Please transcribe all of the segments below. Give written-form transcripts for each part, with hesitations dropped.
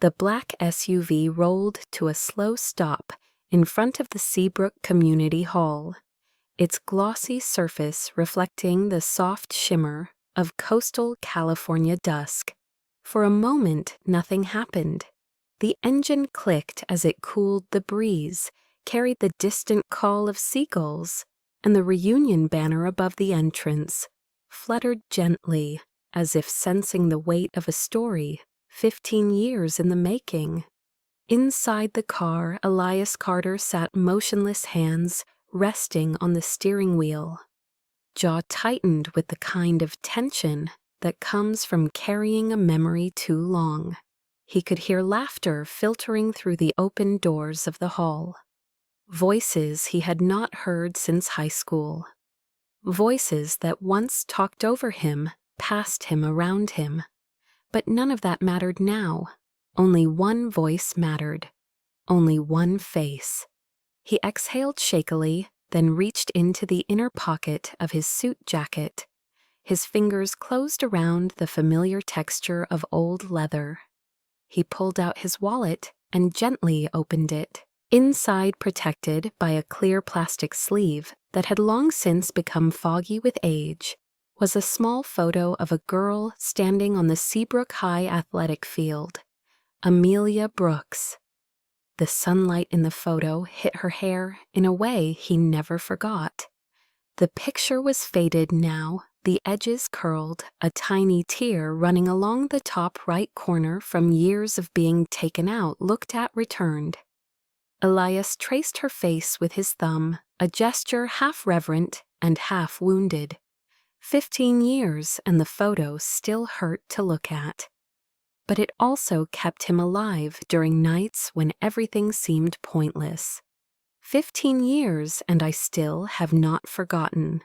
The black SUV rolled to a slow stop in front of the Seabrook Community Hall, its glossy surface reflecting the soft shimmer of coastal California dusk. For a moment, nothing happened. The engine clicked as it cooled the breeze, carried the distant call of seagulls, and the reunion banner above the entrance fluttered gently, as if sensing the weight of a story 15 years in the making. Inside the car, Elias Carter sat motionless, hands resting on the steering wheel. Jaw tightened with the kind of tension that comes from carrying a memory too long. He could hear laughter filtering through the open doors of the hall. Voices he had not heard since high school. Voices that once talked over him, past him, around him. But none of that mattered now. Only one voice mattered. Only one face. He exhaled shakily, then reached into the inner pocket of his suit jacket. His fingers closed around the familiar texture of old leather. He pulled out his wallet and gently opened it. Inside, protected by a clear plastic sleeve that had long since become foggy with age, was a small photo of a girl standing on the Seabrook High athletic field. Amelia Brooks. The sunlight in the photo hit her hair in a way he never forgot. The picture was faded now, the edges curled, a tiny tear running along the top right corner from years of being taken out, looked at, returned. Elias traced her face with his thumb, a gesture half reverent and half wounded. 15 years, and the photo still hurt to look at. But it also kept him alive during nights when everything seemed pointless. 15 years, and I still have not forgotten.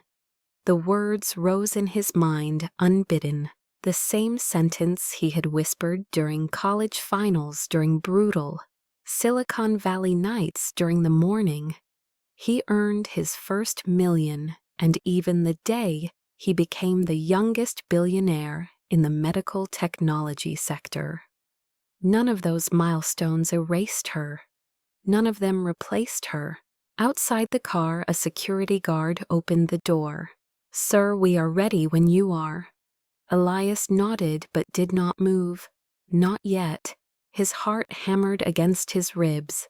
The words rose in his mind unbidden, the same sentence he had whispered during college finals, during brutal Silicon Valley nights, during the morning. He earned his first $1 million, and even the day he became the youngest billionaire in the medical technology sector. None of those milestones erased her. None of them replaced her. Outside the car, a security guard opened the door. "Sir, we are ready when you are." Elias nodded but did not move. Not yet. His heart hammered against his ribs.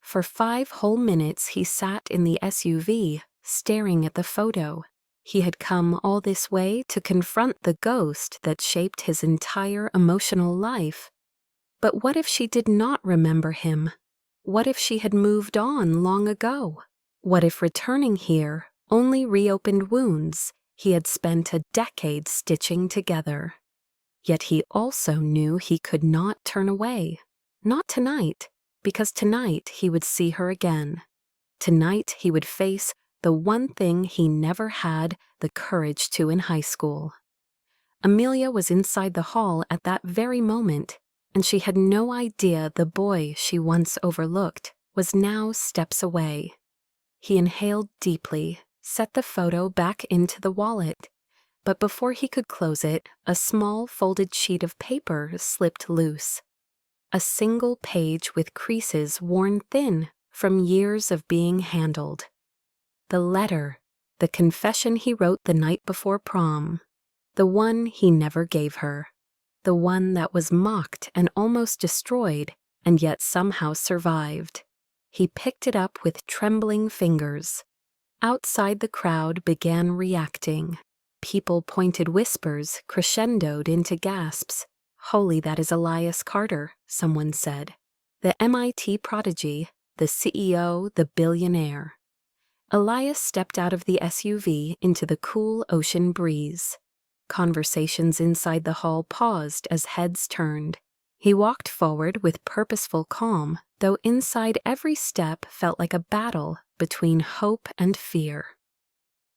For 5 whole minutes he sat in the SUV, staring at the photo. He had come all this way to confront the ghost that shaped his entire emotional life. But what if she did not remember him? What if she had moved on long ago? What if returning here only reopened wounds he had spent a decade stitching together? Yet he also knew he could not turn away. Not tonight, because tonight he would see her again. Tonight he would face the one thing he never had the courage to in high school. Amelia was inside the hall at that very moment, and she had no idea the boy she once overlooked was now steps away. He inhaled deeply, set the photo back into the wallet, but before he could close it, a small folded sheet of paper slipped loose. A single page with creases worn thin from years of being handled. The letter, the confession he wrote the night before prom, the one he never gave her, the one that was mocked and almost destroyed and yet somehow survived. He picked it up with trembling fingers. Outside, the crowd began reacting. People pointed, whispers crescendoed into gasps. "Holy, that is Elias Carter," someone said. "The MIT prodigy, the CEO, the billionaire." Elias stepped out of the SUV into the cool ocean breeze. Conversations inside the hall paused as heads turned. He walked forward with purposeful calm, though inside every step felt like a battle between hope and fear.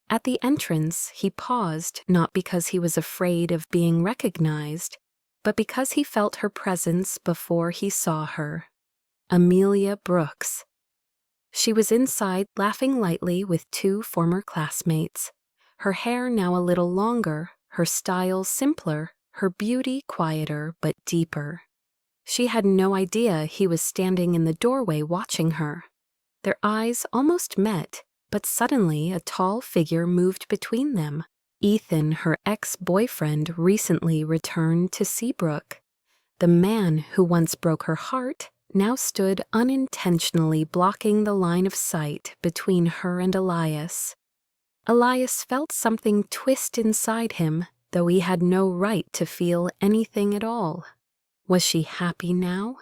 At the entrance, he paused not because he was afraid of being recognized, but because he felt her presence before he saw her. Amelia Brooks. She was inside, laughing lightly with 2 former classmates. Her hair now a little longer, her style simpler, her beauty quieter but deeper. She had no idea he was standing in the doorway watching her. Their eyes almost met, but suddenly a tall figure moved between them. Ethan, her ex-boyfriend, recently returned to Seabrook. The man who once broke her heart now stood unintentionally blocking the line of sight between her and Elias. Elias felt something twist inside him, though he had no right to feel anything at all. Was she happy now?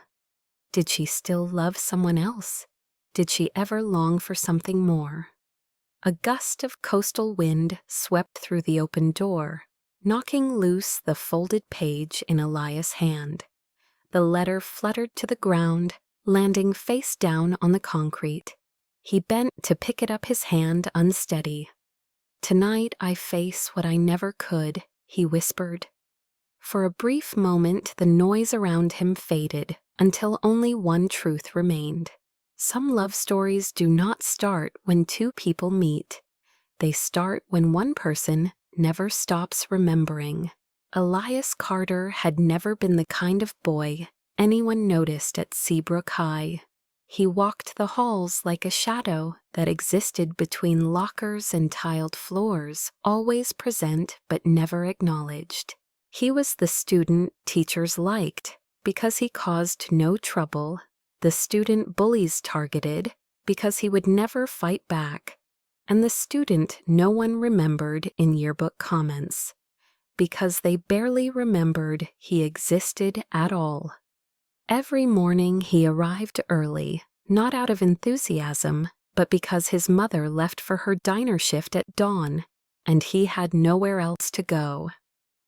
Did she still love someone else? Did she ever long for something more? A gust of coastal wind swept through the open door, knocking loose the folded page in Elias' hand. The letter fluttered to the ground, landing face down on the concrete. He bent to pick it up, his hand unsteady. "Tonight I face what I never could," he whispered. For a brief moment, the noise around him faded until only one truth remained. Some love stories do not start when two people meet. They start when one person never stops remembering. Elias Carter had never been the kind of boy anyone noticed at Seabrook High. He walked the halls like a shadow that existed between lockers and tiled floors, always present but never acknowledged. He was the student teachers liked because he caused no trouble, the student bullies targeted because he would never fight back, and the student no one remembered in yearbook comments because they barely remembered he existed at all. Every morning he arrived early, not out of enthusiasm, but because his mother left for her diner shift at dawn, and he had nowhere else to go.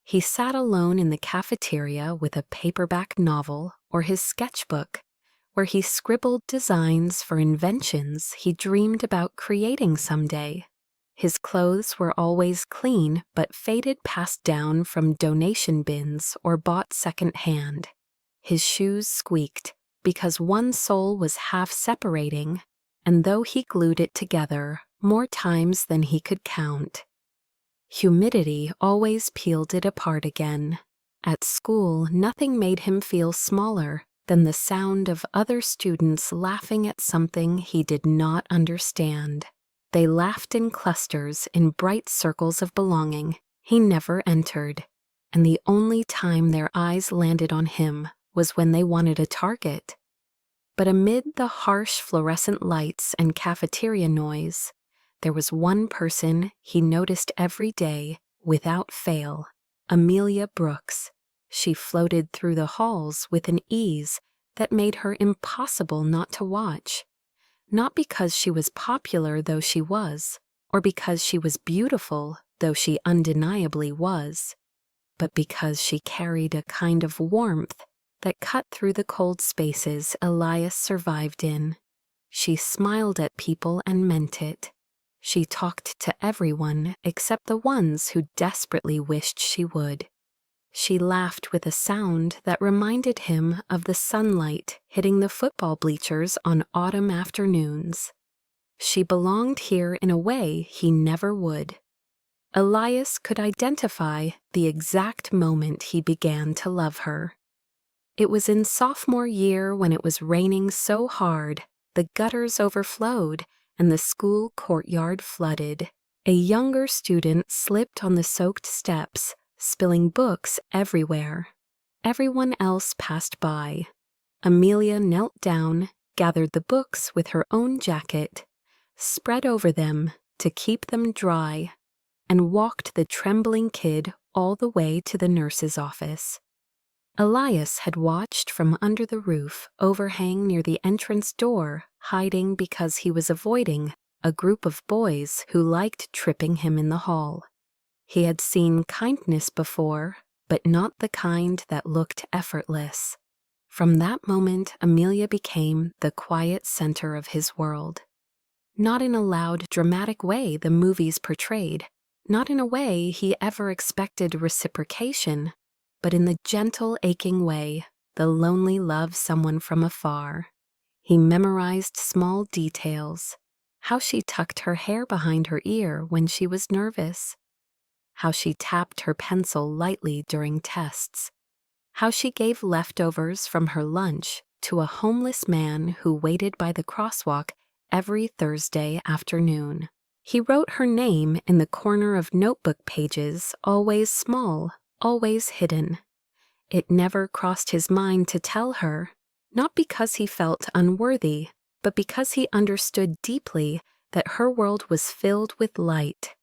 He sat alone in the cafeteria with a paperback novel or his sketchbook, where he scribbled designs for inventions he dreamed about creating someday. His clothes were always clean but faded, passed down from donation bins or bought second-hand. His shoes squeaked because one sole was half separating, and though he glued it together more times than he could count, humidity always peeled it apart again. At school, nothing made him feel smaller than the sound of other students laughing at something he did not understand. They laughed in clusters in bright circles of belonging he never entered, and the only time their eyes landed on him was when they wanted a target. But amid the harsh fluorescent lights and cafeteria noise, there was one person he noticed every day without fail: Amelia Brooks. She floated through the halls with an ease that made her impossible not to watch. Not because she was popular, though she was, or because she was beautiful, though she undeniably was, but because she carried a kind of warmth that cut through the cold spaces Elias survived in. She smiled at people and meant it. She talked to everyone except the ones who desperately wished she would. She laughed with a sound that reminded him of the sunlight hitting the football bleachers on autumn afternoons. She belonged here in a way he never would. Elias could identify the exact moment he began to love her. It was in sophomore year when it was raining so hard the gutters overflowed and the school courtyard flooded. A younger student slipped on the soaked steps, spilling books everywhere. Everyone else passed by. Amelia knelt down, gathered the books with her own jacket, spread over them to keep them dry, and walked the trembling kid all the way to the nurse's office. Elias had watched from under the roof overhang near the entrance door, hiding because he was avoiding a group of boys who liked tripping him in the hall. He had seen kindness before, but not the kind that looked effortless. From that moment, Amelia became the quiet center of his world. Not in a loud, dramatic way the movies portrayed, not in a way he ever expected reciprocation, but in the gentle, aching way the lonely love someone from afar. He memorized small details: how she tucked her hair behind her ear when she was nervous, how she tapped her pencil lightly during tests, how she gave leftovers from her lunch to a homeless man who waited by the crosswalk every Thursday afternoon. He wrote her name in the corner of notebook pages, always small, always hidden. It never crossed his mind to tell her, not because he felt unworthy, but because he understood deeply that her world was filled with light,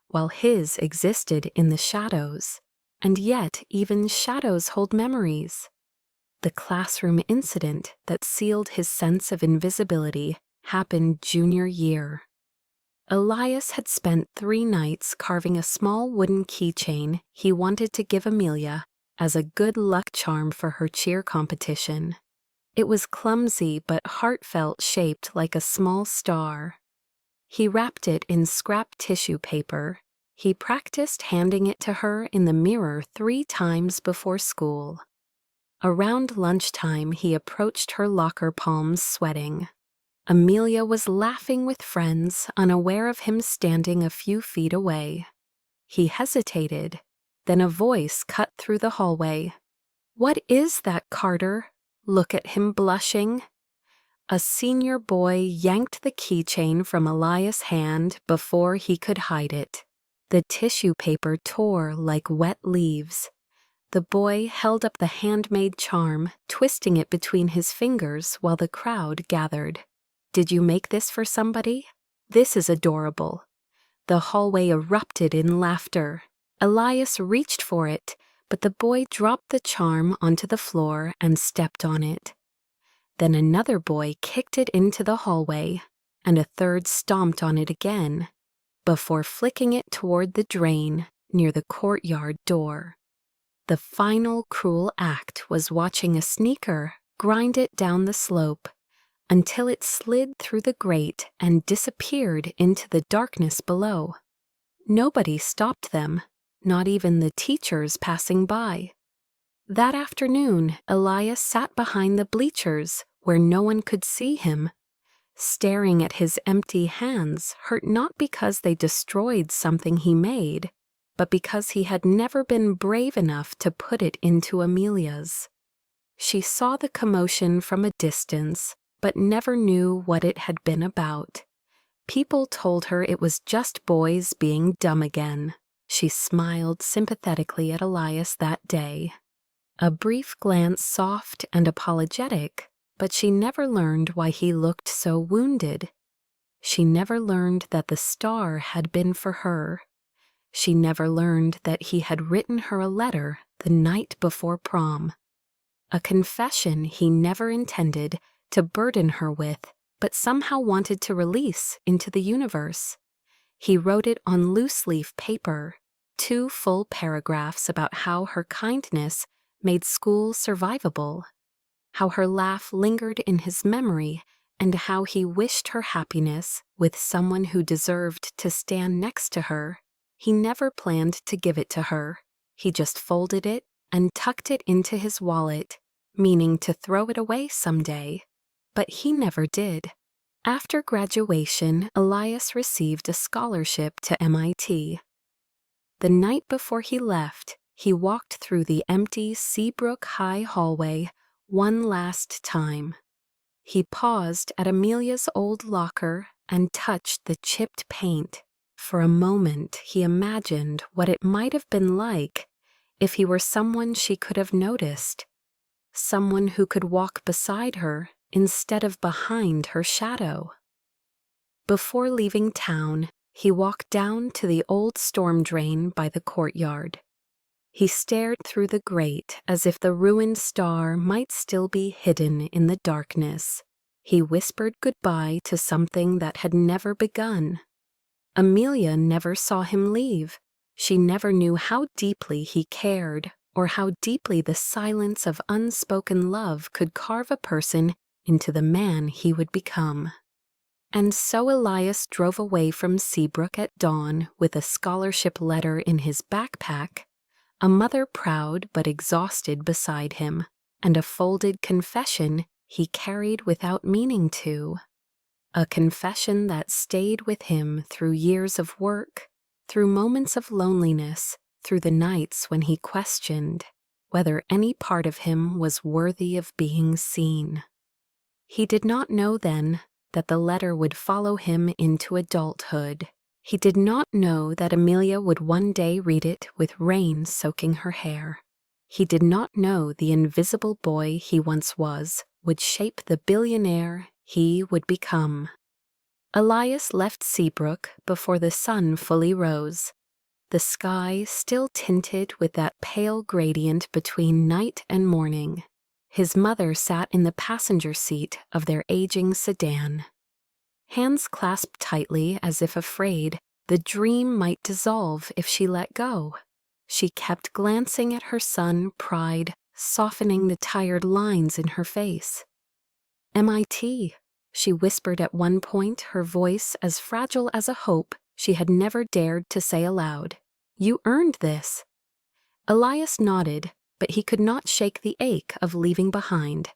while his existed in the shadows. And yet even shadows hold memories. The classroom incident that sealed his sense of invisibility happened junior year. Elias had spent 3 nights carving a small wooden keychain he wanted to give Amelia as a good luck charm for her cheer competition. It was clumsy but heartfelt, shaped like a small star. He wrapped it in scrap tissue paper. He practiced handing it to her in the mirror 3 times before school. Around lunchtime, he approached her locker, palms sweating. Amelia was laughing with friends, unaware of him standing a few feet away. He hesitated. Then a voice cut through the hallway. "What is that, Carter? Look at him blushing." A senior boy yanked the keychain from Elias' hand before he could hide it. The tissue paper tore like wet leaves. The boy held up the handmade charm, twisting it between his fingers while the crowd gathered. "Did you make this for somebody? This is adorable." The hallway erupted in laughter. Elias reached for it, but the boy dropped the charm onto the floor and stepped on it. Then another boy kicked it into the hallway, and a third stomped on it again, before flicking it toward the drain near the courtyard door. The final cruel act was watching a sneaker grind it down the slope until it slid through the grate and disappeared into the darkness below. Nobody stopped them, not even the teachers passing by. That afternoon, Elias sat behind the bleachers where no one could see him. Staring at his empty hands hurt not because they destroyed something he made, but because he had never been brave enough to put it into Amelia's. She saw the commotion from a distance, but never knew what it had been about. People told her it was just boys being dumb again. She smiled sympathetically at Elias that day. A brief glance, soft and apologetic, but she never learned why he looked so wounded. She never learned that the star had been for her. She never learned that he had written her a letter the night before prom. A confession he never intended to burden her with, but somehow wanted to release into the universe. He wrote it on loose-leaf paper, 2 full paragraphs about how her kindness made school survivable, how her laugh lingered in his memory, and how he wished her happiness with someone who deserved to stand next to her. He never planned to give it to her. He just folded it and tucked it into his wallet, meaning to throw it away someday. But he never did. After graduation, Elias received a scholarship to MIT. The night before he left, he walked through the empty Seabrook High hallway one last time. He paused at Amelia's old locker and touched the chipped paint. For a moment, he imagined what it might have been like if he were someone she could have noticed, someone who could walk beside her instead of behind her shadow. Before leaving town, he walked down to the old storm drain by the courtyard. He stared through the grate as if the ruined star might still be hidden in the darkness. He whispered goodbye to something that had never begun. Amelia never saw him leave. She never knew how deeply he cared, or how deeply the silence of unspoken love could carve a person into the man he would become. And so Elias drove away from Seabrook at dawn with a scholarship letter in his backpack, a mother proud but exhausted beside him, and a folded confession he carried without meaning to. A confession that stayed with him through years of work, through moments of loneliness, through the nights when he questioned, whether any part of him was worthy of being seen. He did not know then that the letter would follow him into adulthood. He did not know that Amelia would one day read it with rain soaking her hair. He did not know the invisible boy he once was would shape the billionaire he would become. Elias left Seabrook before the sun fully rose, the sky still tinted with that pale gradient between night and morning. His mother sat in the passenger seat of their aging sedan. Hands clasped tightly as if afraid the dream might dissolve if she let go. She kept glancing at her son, pride softening the tired lines in her face. "MIT," she whispered at one point, her voice as fragile as a hope she had never dared to say aloud. "You earned this." Elias nodded, but he could not shake the ache of leaving behind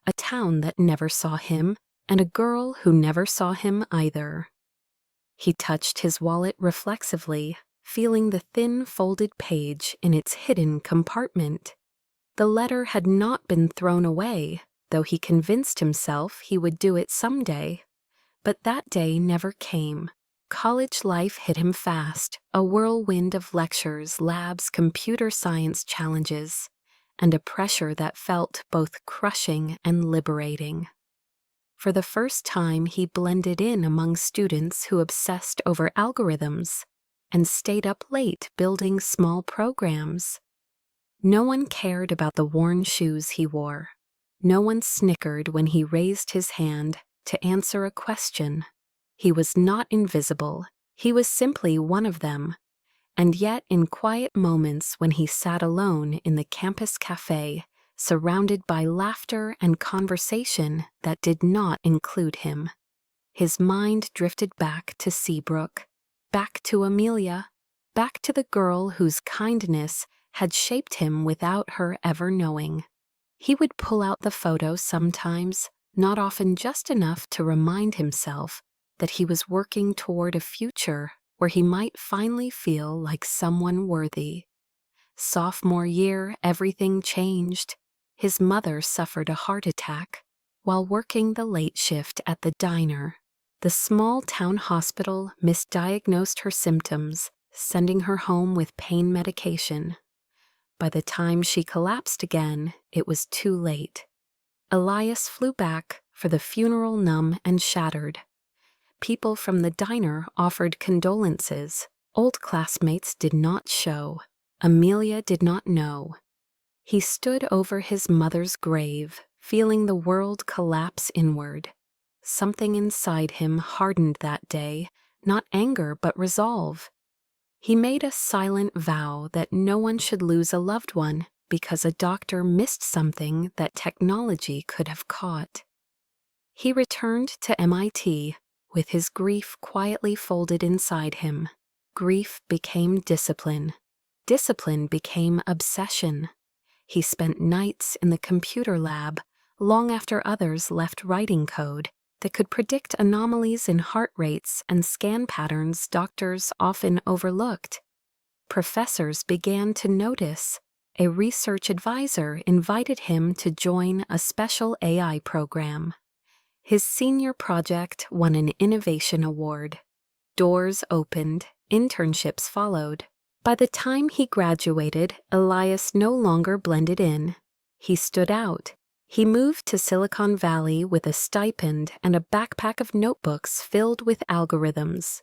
a town that never saw him and a girl who never saw him either. He touched his wallet reflexively, feeling the thin folded page in its hidden compartment. The letter had not been thrown away, though he convinced himself he would do it someday. But that day never came. College life hit him fast, a whirlwind of lectures, labs, computer science challenges, and a pressure that felt both crushing and liberating. For the first time, he blended in among students who obsessed over algorithms and stayed up late building small programs. No one cared about the worn shoes he wore. No one snickered when he raised his hand to answer a question. He was not invisible. He was simply one of them. And yet, in quiet moments when he sat alone in the campus cafe, surrounded by laughter and conversation that did not include him, his mind drifted back to Seabrook, back to Amelia, back to the girl whose kindness had shaped him without her ever knowing. He would pull out the photo sometimes, not often, just enough to remind himself that he was working toward a future where he might finally feel like someone worthy. Sophomore year, everything changed. His mother suffered a heart attack while working the late shift at the diner. The small town hospital misdiagnosed her symptoms, sending her home with pain medication. By the time she collapsed again, it was too late. Elias flew back for the funeral, numb and shattered. People from the diner offered condolences. Old classmates did not show. Amelia did not know. He stood over his mother's grave, feeling the world collapse inward. Something inside him hardened that day, not anger but resolve. He made a silent vow that no one should lose a loved one because a doctor missed something that technology could have caught. He returned to MIT with his grief quietly folded inside him. Grief became discipline. Discipline became obsession. He spent nights in the computer lab, long after others left writing code that could predict anomalies in heart rates and scan patterns doctors often overlooked. Professors began to notice. A research advisor invited him to join a special AI program. His senior project won an innovation award. Doors opened, internships followed. By the time he graduated, Elias no longer blended in. He stood out. He moved to Silicon Valley with a stipend and a backpack of notebooks filled with algorithms.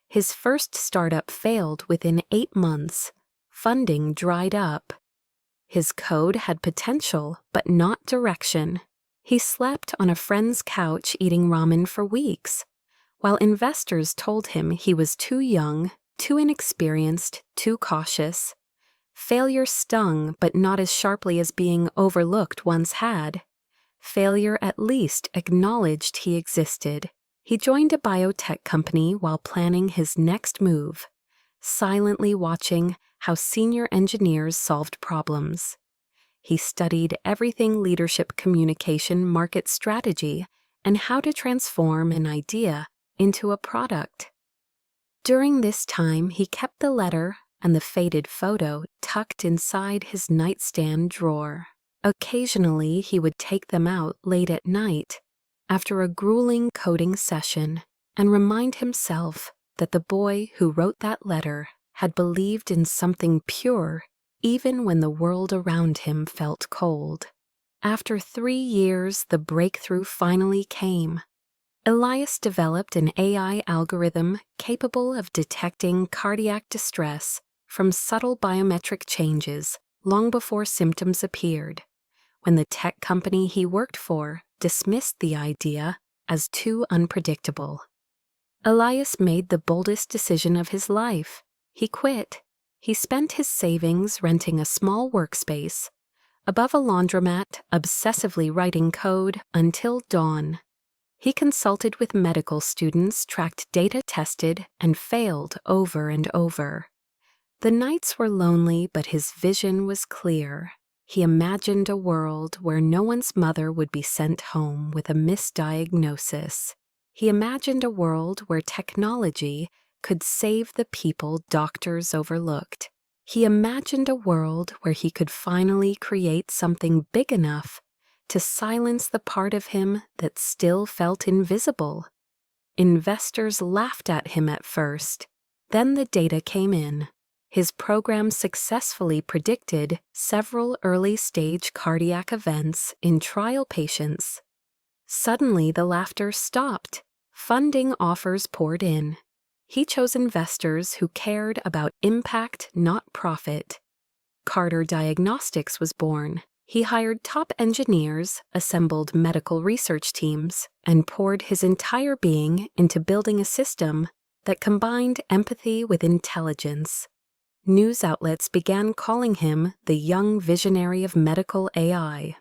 His first startup failed within 8 months. Funding dried up. His code had potential, but not direction. He slept on a friend's couch eating ramen for weeks, while investors told him he was too young, too inexperienced, too cautious. Failure stung, but not as sharply as being overlooked once had. Failure at least acknowledged he existed. He joined a biotech company while planning his next move, silently watching how senior engineers solved problems. He studied everything leadership, communication, market strategy, and how to transform an idea into a product. During this time, he kept the letter and the faded photo tucked inside his nightstand drawer. Occasionally, he would take them out late at night, after a grueling coding session, and remind himself that the boy who wrote that letter had believed in something pure even when the world around him felt cold. After 3 years, the breakthrough finally came. Elias developed an AI algorithm capable of detecting cardiac distress from subtle biometric changes long before symptoms appeared, when the tech company he worked for dismissed the idea as too unpredictable. Elias made the boldest decision of his life. He quit. He spent his savings renting a small workspace above a laundromat, obsessively writing code until dawn. He consulted with medical students, tracked data, tested, and failed over and over. The nights were lonely, but his vision was clear. He imagined a world where no one's mother would be sent home with a misdiagnosis. He imagined a world where technology could save the people doctors overlooked. He imagined a world where he could finally create something big enough to silence the part of him that still felt invisible. Investors laughed at him at first. Then the data came in. His program successfully predicted several early-stage cardiac events in trial patients. Suddenly, the laughter stopped. Funding offers poured in. He chose investors who cared about impact, not profit. Carter Diagnostics was born. He hired top engineers, assembled medical research teams, and poured his entire being into building a system that combined empathy with intelligence. News outlets began calling him the young visionary of medical AI.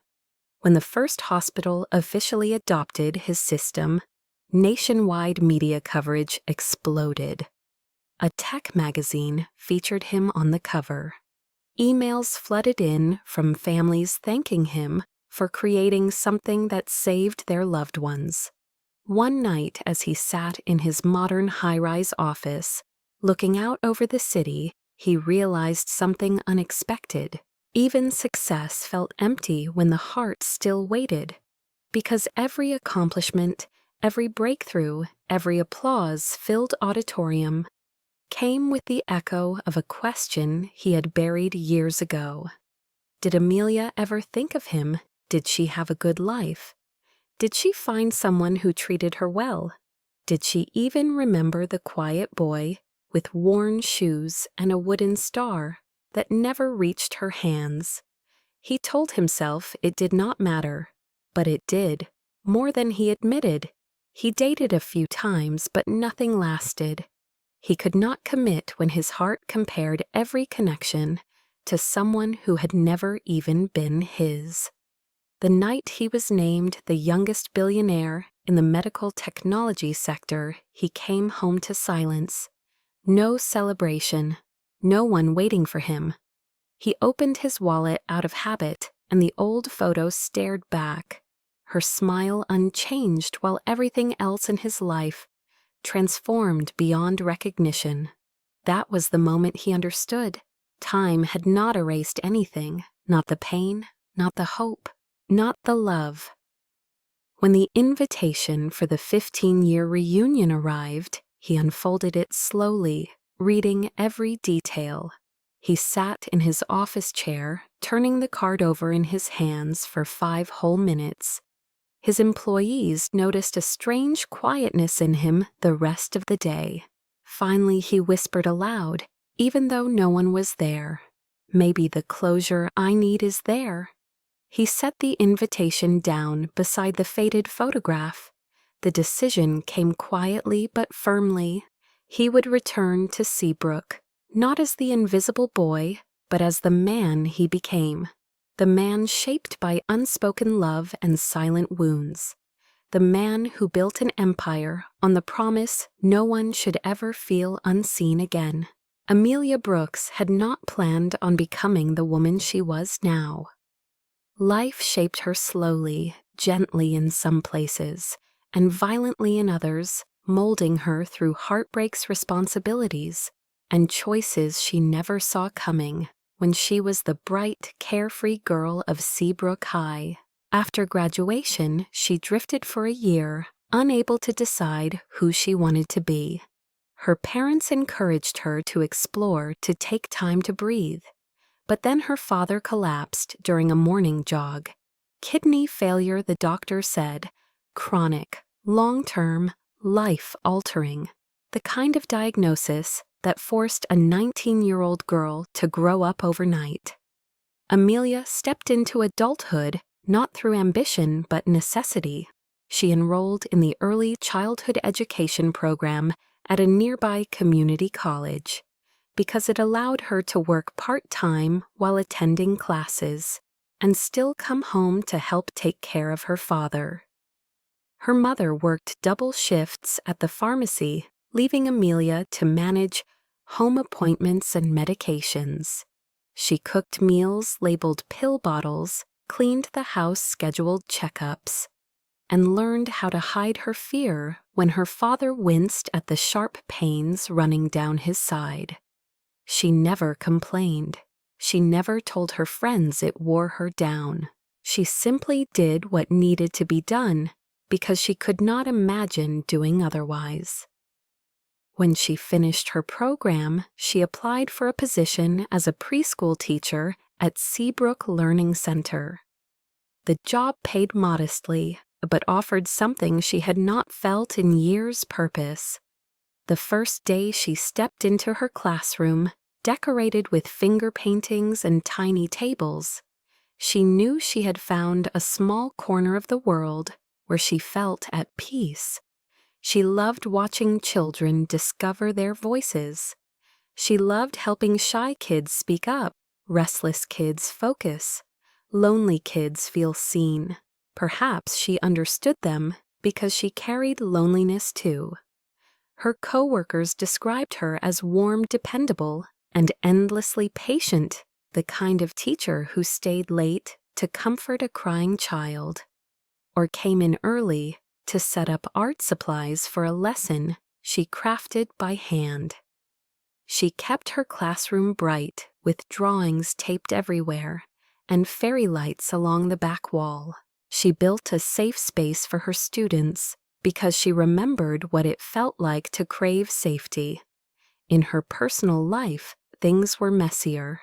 When the first hospital officially adopted his system, nationwide media coverage exploded. A tech magazine featured him on the cover. Emails flooded in from families thanking him for creating something that saved their loved ones. One night, as he sat in his modern high-rise office, looking out over the city, he realized something unexpected. Even success felt empty when the heart still waited, because every accomplishment, every breakthrough, every applause-filled auditorium came with the echo of a question he had buried years ago. Did Amelia ever think of him? Did she have a good life? Did she find someone who treated her well? Did she even remember the quiet boy with worn shoes and a wooden star that never reached her hands? He told himself it did not matter, but it did, more than he admitted. He dated a few times, but nothing lasted. He could not commit when his heart compared every connection to someone who had never even been his. The night he was named the youngest billionaire in the medical technology sector, he came home to silence. No celebration, no one waiting for him. He opened his wallet out of habit, and the old photo stared back, her smile unchanged while everything else in his life transformed beyond recognition. That was the moment he understood. Time had not erased anything, not the pain, not the hope, not the love. When the invitation for the 15-year reunion arrived, he unfolded it slowly, reading every detail. He sat in his office chair, turning the card over in his hands for 5 whole minutes. His employees noticed a strange quietness in him the rest of the day. Finally, he whispered aloud, even though no one was there, "Maybe the closure I need is there." He set the invitation down beside the faded photograph. The decision came quietly but firmly. He would return to Seabrook, not as the invisible boy, but as the man he became. The man shaped by unspoken love and silent wounds. The man who built an empire on the promise no one should ever feel unseen again. Amelia Brooks had not planned on becoming the woman she was now. Life shaped her slowly, gently in some places, and violently in others, molding her through heartbreak's responsibilities and choices she never saw coming when she was the bright, carefree girl of Seabrook High. After graduation, she drifted for a year, unable to decide who she wanted to be. Her parents encouraged her to explore, to take time to breathe. But then her father collapsed during a morning jog. Kidney failure, the doctor said. Chronic, long-term, life-altering. The kind of diagnosis that forced a 19-year-old girl to grow up overnight. Amelia stepped into adulthood not through ambition but necessity. She enrolled in the early childhood education program at a nearby community college because it allowed her to work part-time while attending classes and still come home to help take care of her father. Her mother worked double shifts at the pharmacy, leaving Amelia to manage home appointments and medications. She cooked meals labeled pill bottles, cleaned the house, scheduled checkups, and learned how to hide her fear when her father winced at the sharp pains running down his side. She never complained. She never told her friends it wore her down. She simply did what needed to be done because she could not imagine doing otherwise. When she finished her program, she applied for a position as a preschool teacher at Seabrook Learning Center. The job paid modestly, but offered something she had not felt in years: purpose. The first day she stepped into her classroom, decorated with finger paintings and tiny tables, she knew she had found a small corner of the world where she felt at peace. She loved watching children discover their voices. She loved helping shy kids speak up, restless kids focus, lonely kids feel seen. Perhaps she understood them because she carried loneliness too. Her coworkers described her as warm, dependable, and endlessly patient, the kind of teacher who stayed late to comfort a crying child, or came in early to set up art supplies for a lesson she crafted by hand. She kept her classroom bright with drawings taped everywhere and fairy lights along the back wall. She built a safe space for her students because she remembered what it felt like to crave safety. In her personal life, things were messier.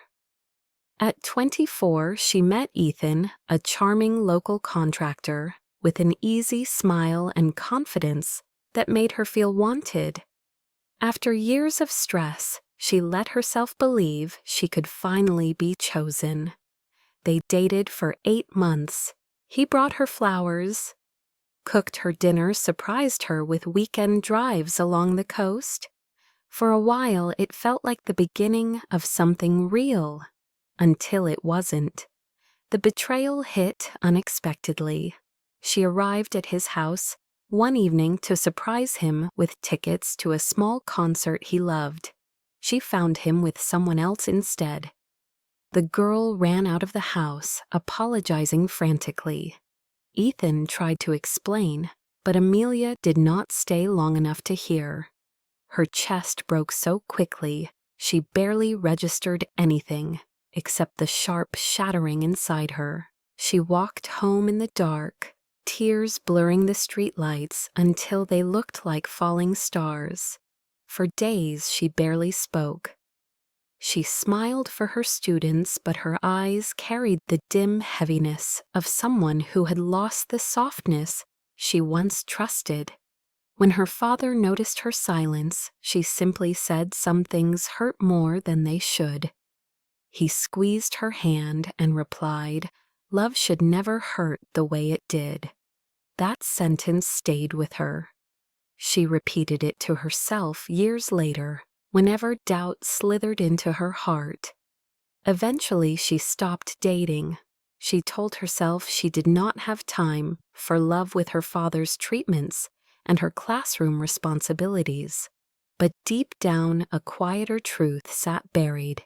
At 24, she met Ethan, a charming local contractor with an easy smile and confidence that made her feel wanted. After years of stress, she let herself believe she could finally be chosen. They dated for 8 months. He brought her flowers, cooked her dinner, surprised her with weekend drives along the coast. For a while, it felt like the beginning of something real, until it wasn't. The betrayal hit unexpectedly. She arrived at his house one evening to surprise him with tickets to a small concert he loved. She found him with someone else instead. The girl ran out of the house, apologizing frantically. Ethan tried to explain, but Amelia did not stay long enough to hear. Her chest broke so quickly, she barely registered anything except the sharp shattering inside her. She walked home in the dark, tears blurring the streetlights until they looked like falling stars. For days she barely spoke. She smiled for her students, but her eyes carried the dim heaviness of someone who had lost the softness she once trusted. When her father noticed her silence, she simply said some things hurt more than they should. He squeezed her hand and replied, "Love should never hurt the way it did." That sentence stayed with her. She repeated it to herself years later, whenever doubt slithered into her heart. Eventually, she stopped dating. She told herself she did not have time for love with her father's treatments and her classroom responsibilities. But deep down, a quieter truth sat buried.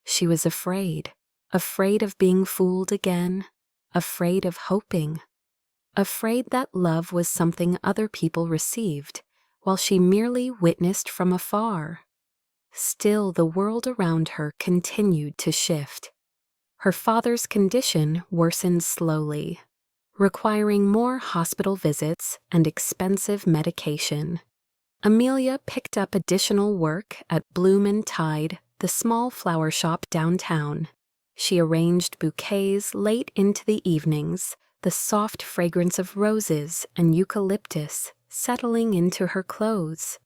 She was afraid of being fooled again, afraid of hoping, afraid that love was something other people received, while she merely witnessed from afar. Still, the world around her continued to shift. Her father's condition worsened slowly, requiring more hospital visits and expensive medication. Amelia picked up additional work at Bloom and Tide, the small flower shop downtown. She arranged bouquets late into the evenings, the soft fragrance of roses and eucalyptus settling into her clothes.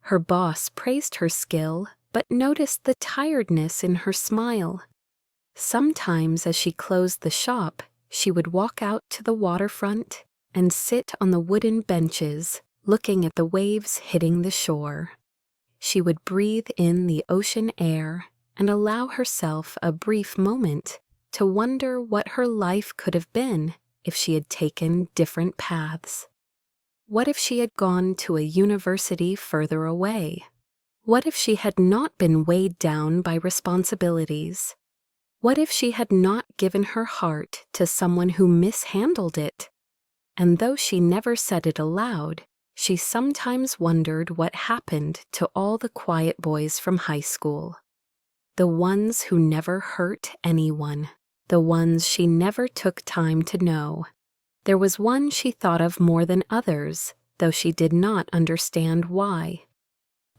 Her boss praised her skill, but noticed the tiredness in her smile. Sometimes as she closed the shop, she would walk out to the waterfront and sit on the wooden benches, looking at the waves hitting the shore. She would breathe in the ocean air and allow herself a brief moment to wonder what her life could have been if she had taken different paths. What if she had gone to a university further away? What if she had not been weighed down by responsibilities? What if she had not given her heart to someone who mishandled it? And though she never said it aloud, she sometimes wondered what happened to all the quiet boys from high school. The ones who never hurt anyone. The ones she never took time to know. There was one she thought of more than others, though she did not understand why.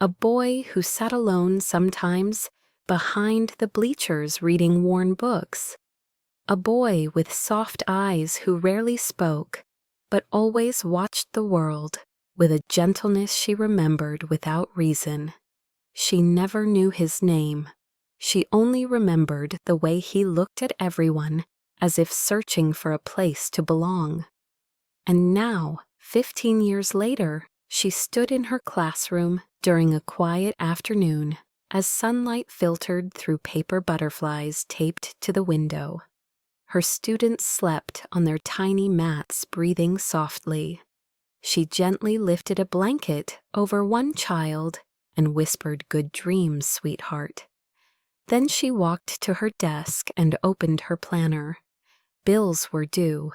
A boy who sat alone sometimes behind the bleachers reading worn books. A boy with soft eyes who rarely spoke, but always watched the world with a gentleness she remembered without reason. She never knew his name. She only remembered the way he looked at everyone as if searching for a place to belong. And now, 15 years later, she stood in her classroom during a quiet afternoon as sunlight filtered through paper butterflies taped to the window. Her students slept on their tiny mats, breathing softly. She gently lifted a blanket over one child and whispered, "Good dreams, sweetheart." Then she walked to her desk and opened her planner. Bills were due.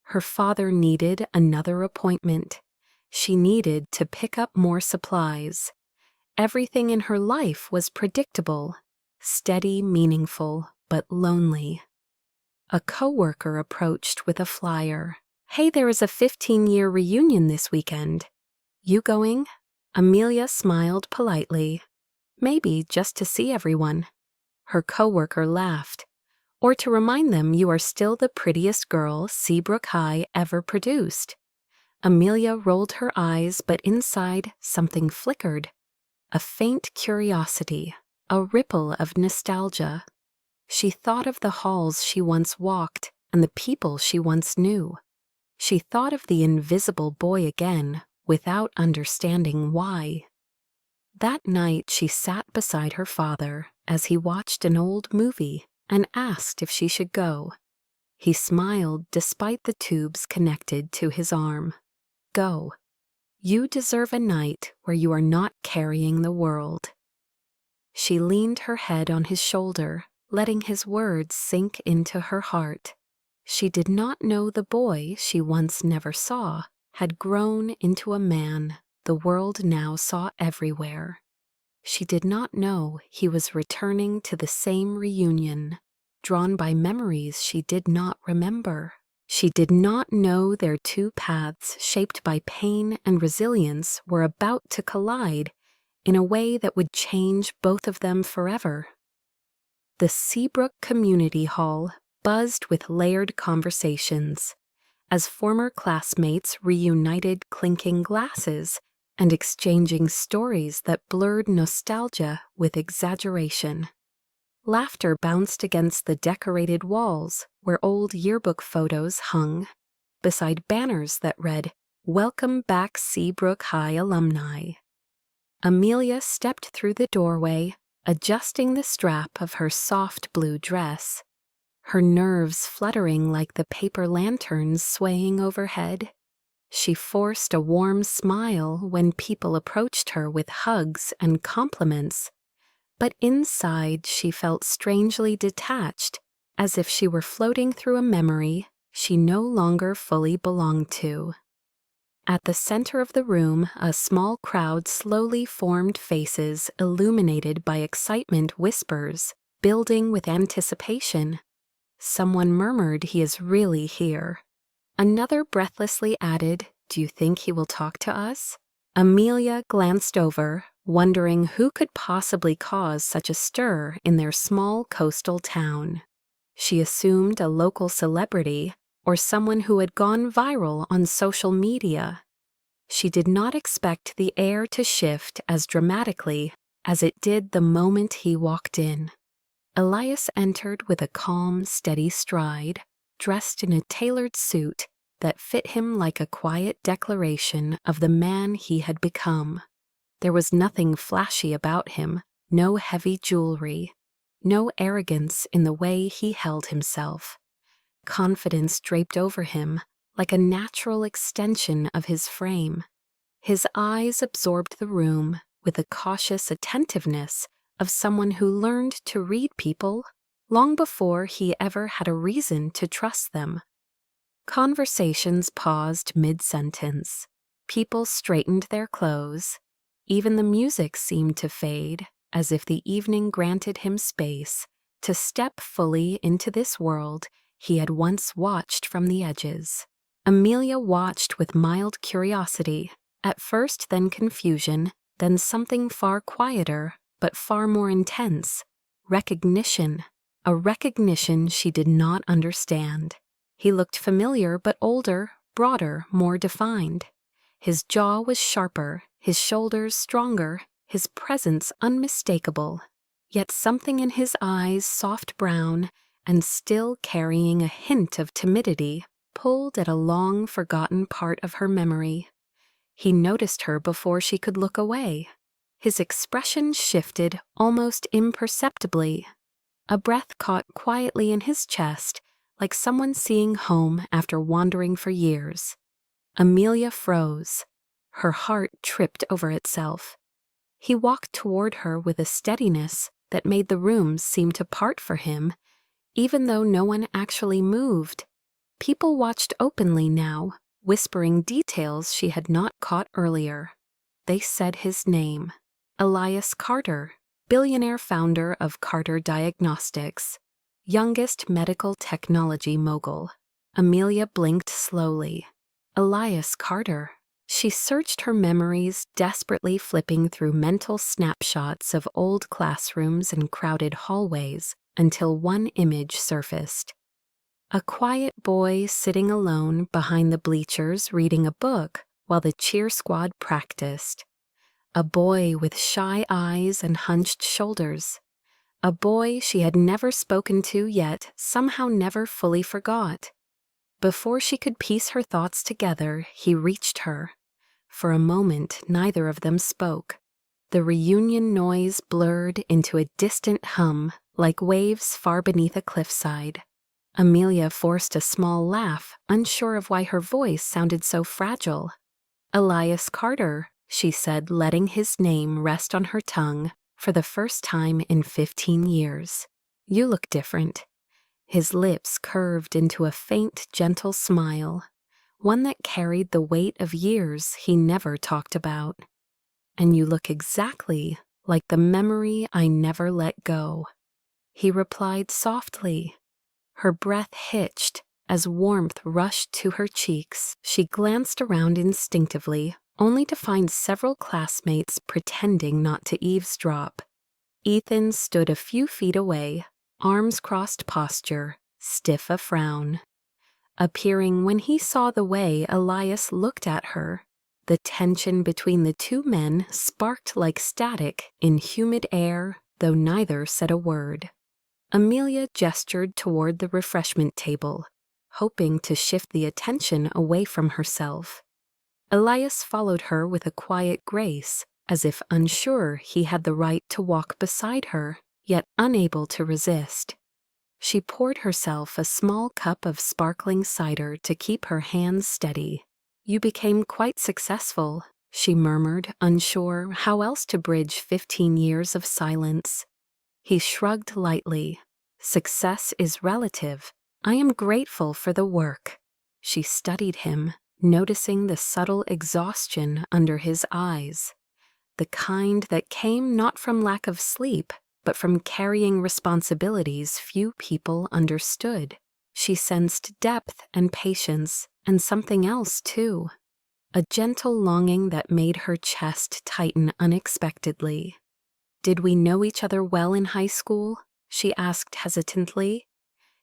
Her father needed another appointment. She needed to pick up more supplies. Everything in her life was predictable, steady, meaningful, but lonely. A coworker approached with a flyer. "Hey, there is a 15-year reunion this weekend. You going?" Amelia smiled politely. "Maybe just to see everyone." Her coworker laughed. "Or to remind them you are still the prettiest girl Seabrook High ever produced." Amelia rolled her eyes, but inside something flickered. A faint curiosity, a ripple of nostalgia. She thought of the halls she once walked and the people she once knew. She thought of the invisible boy again, without understanding why. That night she sat beside her father as he watched an old movie and asked if she should go. He smiled despite the tubes connected to his arm. "Go. You deserve a night where you are not carrying the world." She leaned her head on his shoulder, letting his words sink into her heart. She did not know the boy she once never saw had grown into a man the world now saw everywhere. She did not know he was returning to the same reunion, drawn by memories she did not remember. She did not know their two paths, shaped by pain and resilience, were about to collide in a way that would change both of them forever. The Seabrook Community Hall buzzed with layered conversations as former classmates reunited, clinking glasses and exchanging stories that blurred nostalgia with exaggeration. Laughter bounced against the decorated walls where old yearbook photos hung, beside banners that read, "Welcome back Seabrook High alumni." Amelia stepped through the doorway, adjusting the strap of her soft blue dress, her nerves fluttering like the paper lanterns swaying overhead. She forced a warm smile when people approached her with hugs and compliments, but inside she felt strangely detached, as if she were floating through a memory she no longer fully belonged to. At the center of the room, a small crowd slowly formed, faces illuminated by excitement, whispers, building with anticipation. Someone murmured, "He is really here." Another breathlessly added, "Do you think he will talk to us?" Amelia glanced over, wondering who could possibly cause such a stir in their small coastal town. She assumed a local celebrity or someone who had gone viral on social media. She did not expect the air to shift as dramatically as it did the moment he walked in. Elias entered with a calm, steady stride, dressed in a tailored suit that fit him like a quiet declaration of the man he had become. There was nothing flashy about him, no heavy jewelry, no arrogance in the way he held himself. Confidence draped over him like a natural extension of his frame. His eyes absorbed the room with the cautious attentiveness of someone who learned to read people long before he ever had a reason to trust them. Conversations paused mid-sentence. People straightened their clothes. Even the music seemed to fade, as if the evening granted him space to step fully into this world he had once watched from the edges. Amelia watched with mild curiosity, at first then confusion, then something far quieter but far more intense. Recognition. A recognition she did not understand. He looked familiar but older, broader, more defined. His jaw was sharper, his shoulders stronger, his presence unmistakable. Yet something in his eyes, soft brown, and still carrying a hint of timidity, pulled at a long-forgotten part of her memory. He noticed her before she could look away. His expression shifted almost imperceptibly. A breath caught quietly in his chest, like someone seeing home after wandering for years. Amelia froze. Her heart tripped over itself. He walked toward her with a steadiness that made the room seem to part for him, even though no one actually moved. People watched openly now, whispering details she had not caught earlier. They said his name. Elias Carter, billionaire founder of Carter Diagnostics, youngest medical technology mogul. Amelia blinked slowly. Elias Carter. She searched her memories, desperately flipping through mental snapshots of old classrooms and crowded hallways until one image surfaced. A quiet boy sitting alone behind the bleachers reading a book while the cheer squad practiced. A boy with shy eyes and hunched shoulders. A boy she had never spoken to yet somehow never fully forgot. Before she could piece her thoughts together, he reached her. For a moment, neither of them spoke. The reunion noise blurred into a distant hum, like waves far beneath a cliffside. Amelia forced a small laugh, unsure of why her voice sounded so fragile. "Elias Carter," she said, letting his name rest on her tongue for the first time in 15 years. "You look different." His lips curved into a faint, gentle smile, one that carried the weight of years he never talked about. "And you look exactly like the memory I never let go," he replied softly. Her breath hitched as warmth rushed to her cheeks. She glanced around instinctively, only to find several classmates pretending not to eavesdrop. Ethan stood a few feet away, arms crossed posture, stiff a frown. Appearing when he saw the way Elias looked at her, the tension between the two men sparked like static in humid air, though neither said a word. Amelia gestured toward the refreshment table, hoping to shift the attention away from herself. Elias followed her with a quiet grace, as if unsure he had the right to walk beside her, yet unable to resist. She poured herself a small cup of sparkling cider to keep her hands steady. "You became quite successful," she murmured, unsure how else to bridge 15 years of silence. He shrugged lightly. "Success is relative. I am grateful for the work." She studied him, noticing the subtle exhaustion under his eyes, the kind that came not from lack of sleep, but from carrying responsibilities few people understood. She sensed depth and patience, and something else too, a gentle longing that made her chest tighten unexpectedly. "Did we know each other well in high school?" she asked hesitantly.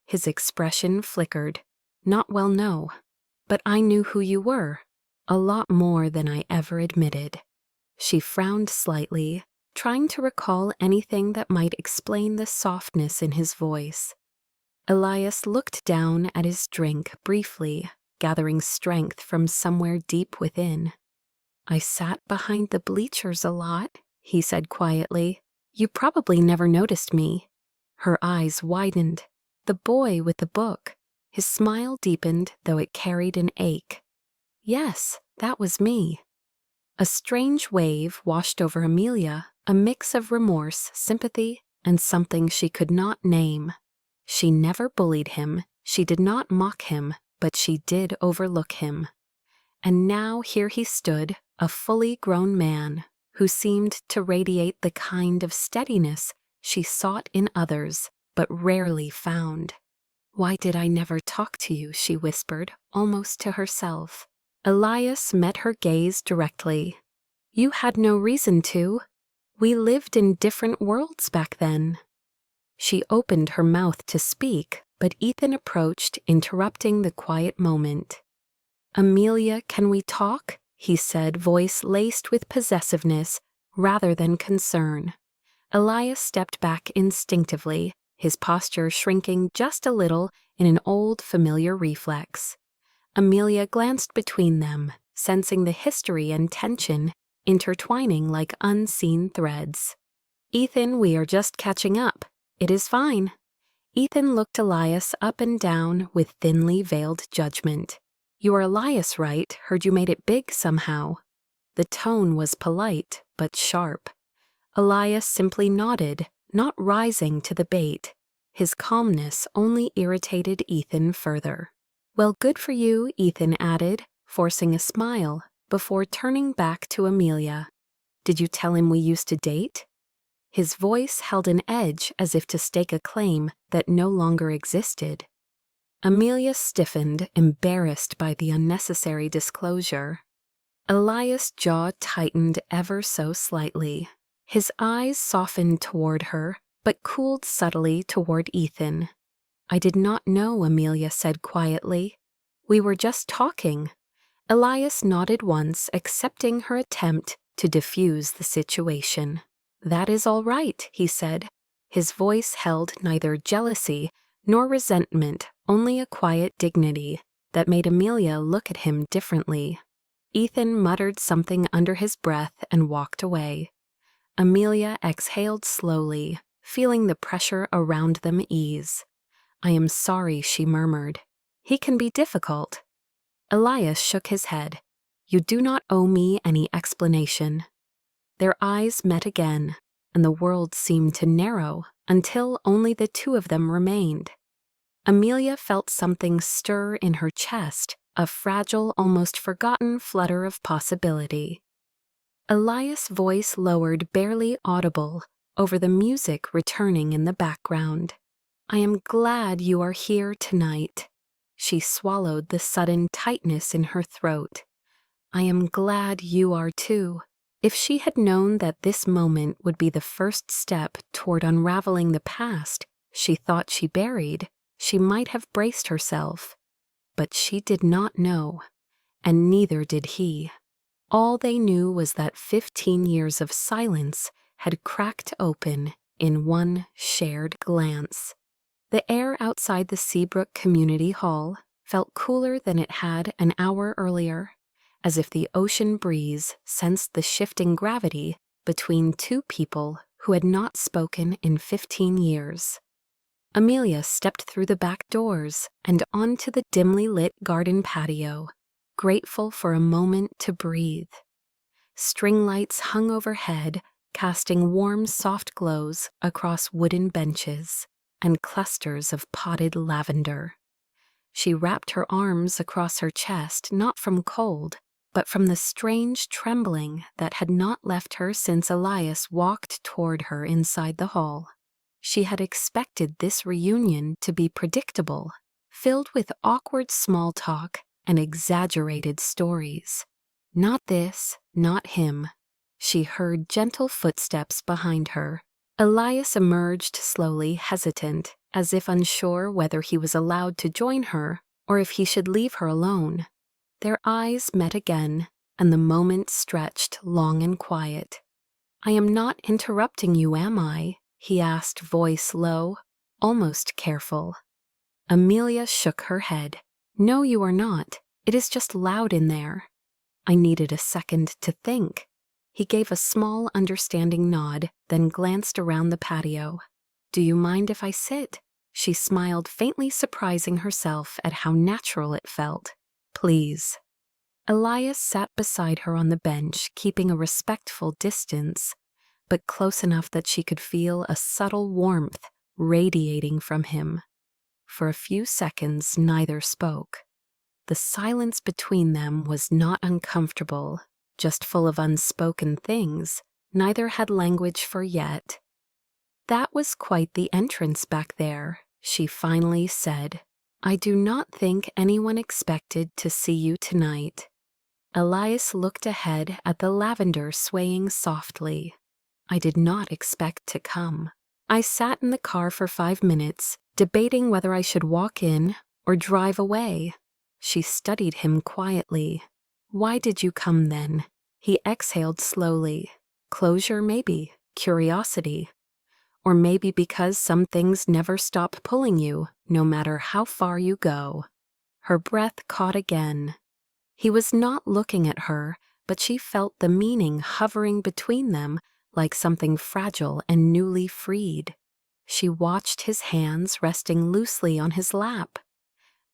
His expression flickered. "Not well, no. But I knew who you were. A lot more than I ever admitted." She frowned slightly, trying to recall anything that might explain the softness in his voice. Elias looked down at his drink briefly, gathering strength from somewhere deep within. "I sat behind the bleachers a lot," he said quietly. "You probably never noticed me." Her eyes widened. The boy with the book. His smile deepened, though it carried an ache. "Yes, that was me." A strange wave washed over Amelia, a mix of remorse, sympathy, and something she could not name. She never bullied him, she did not mock him, but she did overlook him. And now here he stood, a fully grown man, who seemed to radiate the kind of steadiness she sought in others, but rarely found. "Why did I never talk to you?" she whispered, almost to herself. Elias met her gaze directly. "You had no reason to. We lived in different worlds back then." She opened her mouth to speak, but Ethan approached, interrupting the quiet moment. "Amelia, can we talk?" he said, voice laced with possessiveness rather than concern. Elias stepped back instinctively, his posture shrinking just a little in an old familiar reflex. Amelia glanced between them, sensing the history and tension intertwining like unseen threads. "Ethan, we are just catching up. It is fine." Ethan looked Elias up and down with thinly veiled judgment. "You are Elias, right? Heard you made it big somehow." The tone was polite, but sharp. Elias simply nodded, not rising to the bait. His calmness only irritated Ethan further. "Well, good for you," Ethan added, forcing a smile, before turning back to Amelia. "Did you tell him we used to date?" His voice held an edge as if to stake a claim that no longer existed. Amelia stiffened, embarrassed by the unnecessary disclosure. Elias' jaw tightened ever so slightly. His eyes softened toward her, but cooled subtly toward Ethan. "I did not know," Amelia said quietly. "We were just talking." Elias nodded once, accepting her attempt to diffuse the situation. "That is all right," he said. His voice held neither jealousy nor resentment, only a quiet dignity that made Amelia look at him differently. Ethan muttered something under his breath and walked away. Amelia exhaled slowly, feeling the pressure around them ease. "I am sorry," she murmured. "He can be difficult." Elias shook his head. "You do not owe me any explanation." Their eyes met again, and the world seemed to narrow until only the two of them remained. Amelia felt something stir in her chest, a fragile, almost forgotten flutter of possibility. Elias' voice lowered, barely audible, over the music returning in the background. "I am glad you are here tonight." She swallowed the sudden tightness in her throat. "I am glad you are too." If she had known that this moment would be the first step toward unraveling the past she thought she buried, she might have braced herself. But she did not know, and neither did he. All they knew was that 15 years of silence had cracked open in one shared glance. The air outside the Seabrook Community Hall felt cooler than it had an hour earlier, as if the ocean breeze sensed the shifting gravity between two people who had not spoken in 15 years. Amelia stepped through the back doors and onto the dimly lit garden patio, grateful for a moment to breathe. String lights hung overhead, casting warm, soft glows across wooden benches and clusters of potted lavender. She wrapped her arms across her chest, not from cold, but from the strange trembling that had not left her since Elias walked toward her inside the hall. She had expected this reunion to be predictable, filled with awkward small talk and exaggerated stories. Not this, not him. She heard gentle footsteps behind her. Elias emerged slowly, hesitant, as if unsure whether he was allowed to join her or if he should leave her alone. Their eyes met again, and the moment stretched long and quiet. "I am not interrupting you, am I?" he asked, voice low, almost careful. Amelia shook her head. "No, you are not. It is just loud in there." I needed a second to think. He gave a small, understanding nod, then glanced around the patio. "Do you mind if I sit?" She smiled, faintly surprising herself at how natural it felt. "Please." Elias sat beside her on the bench, keeping a respectful distance, but close enough that she could feel a subtle warmth radiating from him. For a few seconds, neither spoke. The silence between them was not uncomfortable, just full of unspoken things neither had language for yet. "That was quite the entrance back there," she finally said. "I do not think anyone expected to see you tonight." Elias looked ahead at the lavender swaying softly. "I did not expect to come. I sat in the car for 5 minutes, debating whether I should walk in or drive away." She studied him quietly. "Why did you come then?" He exhaled slowly. "Closure, maybe. Curiosity. Or maybe because some things never stop pulling you, no matter how far you go." Her breath caught again. He was not looking at her, but she felt the meaning hovering between them like something fragile and newly freed. She watched his hands resting loosely on his lap.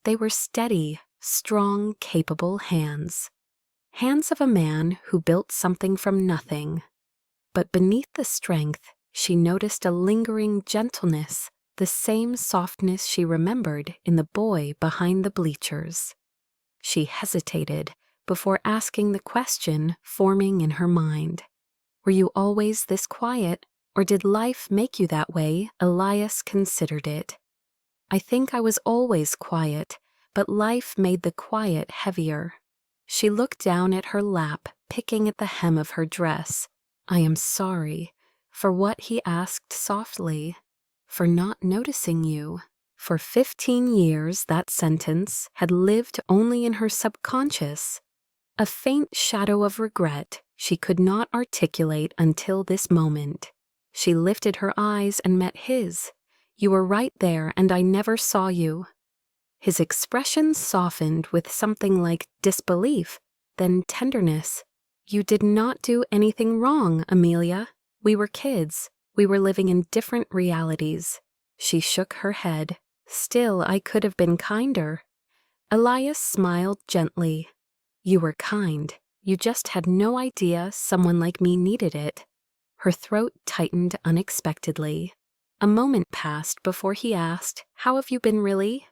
They were steady, strong, capable hands. Hands of a man who built something from nothing. But beneath the strength, she noticed a lingering gentleness, the same softness she remembered in the boy behind the bleachers. She hesitated before asking the question forming in her mind. "Were you always this quiet, or did life make you that way?" Elias considered it. "I think I was always quiet, but life made the quiet heavier." She looked down at her lap, picking at the hem of her dress. "I am sorry." "For what?" he asked softly. "For not noticing you." For 15 years, that sentence had lived only in her subconscious. A faint shadow of regret she could not articulate until this moment. She lifted her eyes and met his. "You were right there, and I never saw you." His expression softened with something like disbelief, then tenderness. "You did not do anything wrong, Amelia. We were kids. We were living in different realities." She shook her head. "Still, I could have been kinder." Elias smiled gently. "You were kind. You just had no idea someone like me needed it." Her throat tightened unexpectedly. A moment passed before he asked, "How have you been really?"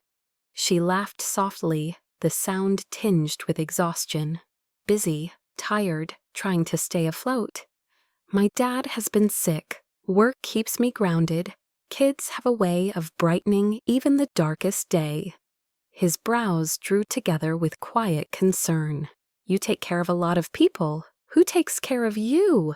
She laughed softly, the sound tinged with exhaustion. "Busy, tired, trying to stay afloat. My dad has been sick. Work keeps me grounded. Kids have a way of brightening even the darkest day." His brows drew together with quiet concern. "You take care of a lot of people. Who takes care of you?"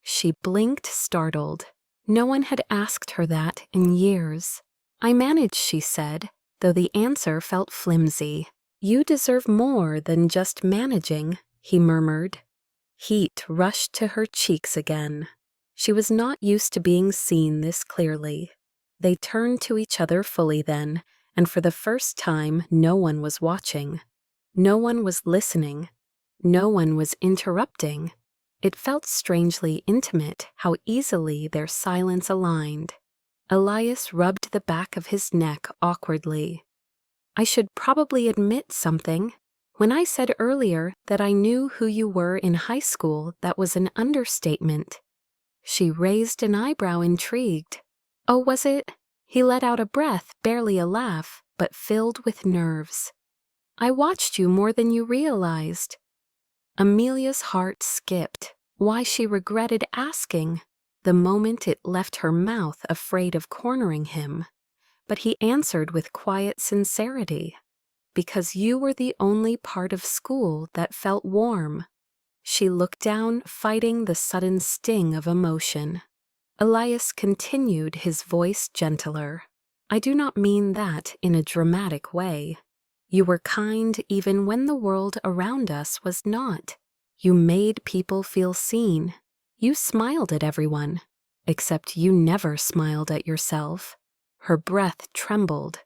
She blinked, startled. No one had asked her that in years. "I manage," she said, though the answer felt flimsy. "You deserve more than just managing," he murmured. Heat rushed to her cheeks again. She was not used to being seen this clearly. They turned to each other fully then, and for the first time no one was watching. No one was listening. No one was interrupting. It felt strangely intimate how easily their silence aligned. Elias rubbed the back of his neck awkwardly. "I should probably admit something. When I said earlier that I knew who you were in high school, that was an understatement." She raised an eyebrow, intrigued. "Oh, was it?" He let out a breath, barely a laugh. but filled with nerves. "I watched you more than you realized." Amelia's heart skipped. Why she regretted asking the moment it left her mouth, afraid of cornering him. But he answered with quiet sincerity, "Because you were the only part of school that felt warm." She looked down, fighting the sudden sting of emotion. Elias continued, his voice gentler. "I do not mean that in a dramatic way. You were kind even when the world around us was not. You made people feel seen. You smiled at everyone, except you never smiled at yourself." Her breath trembled.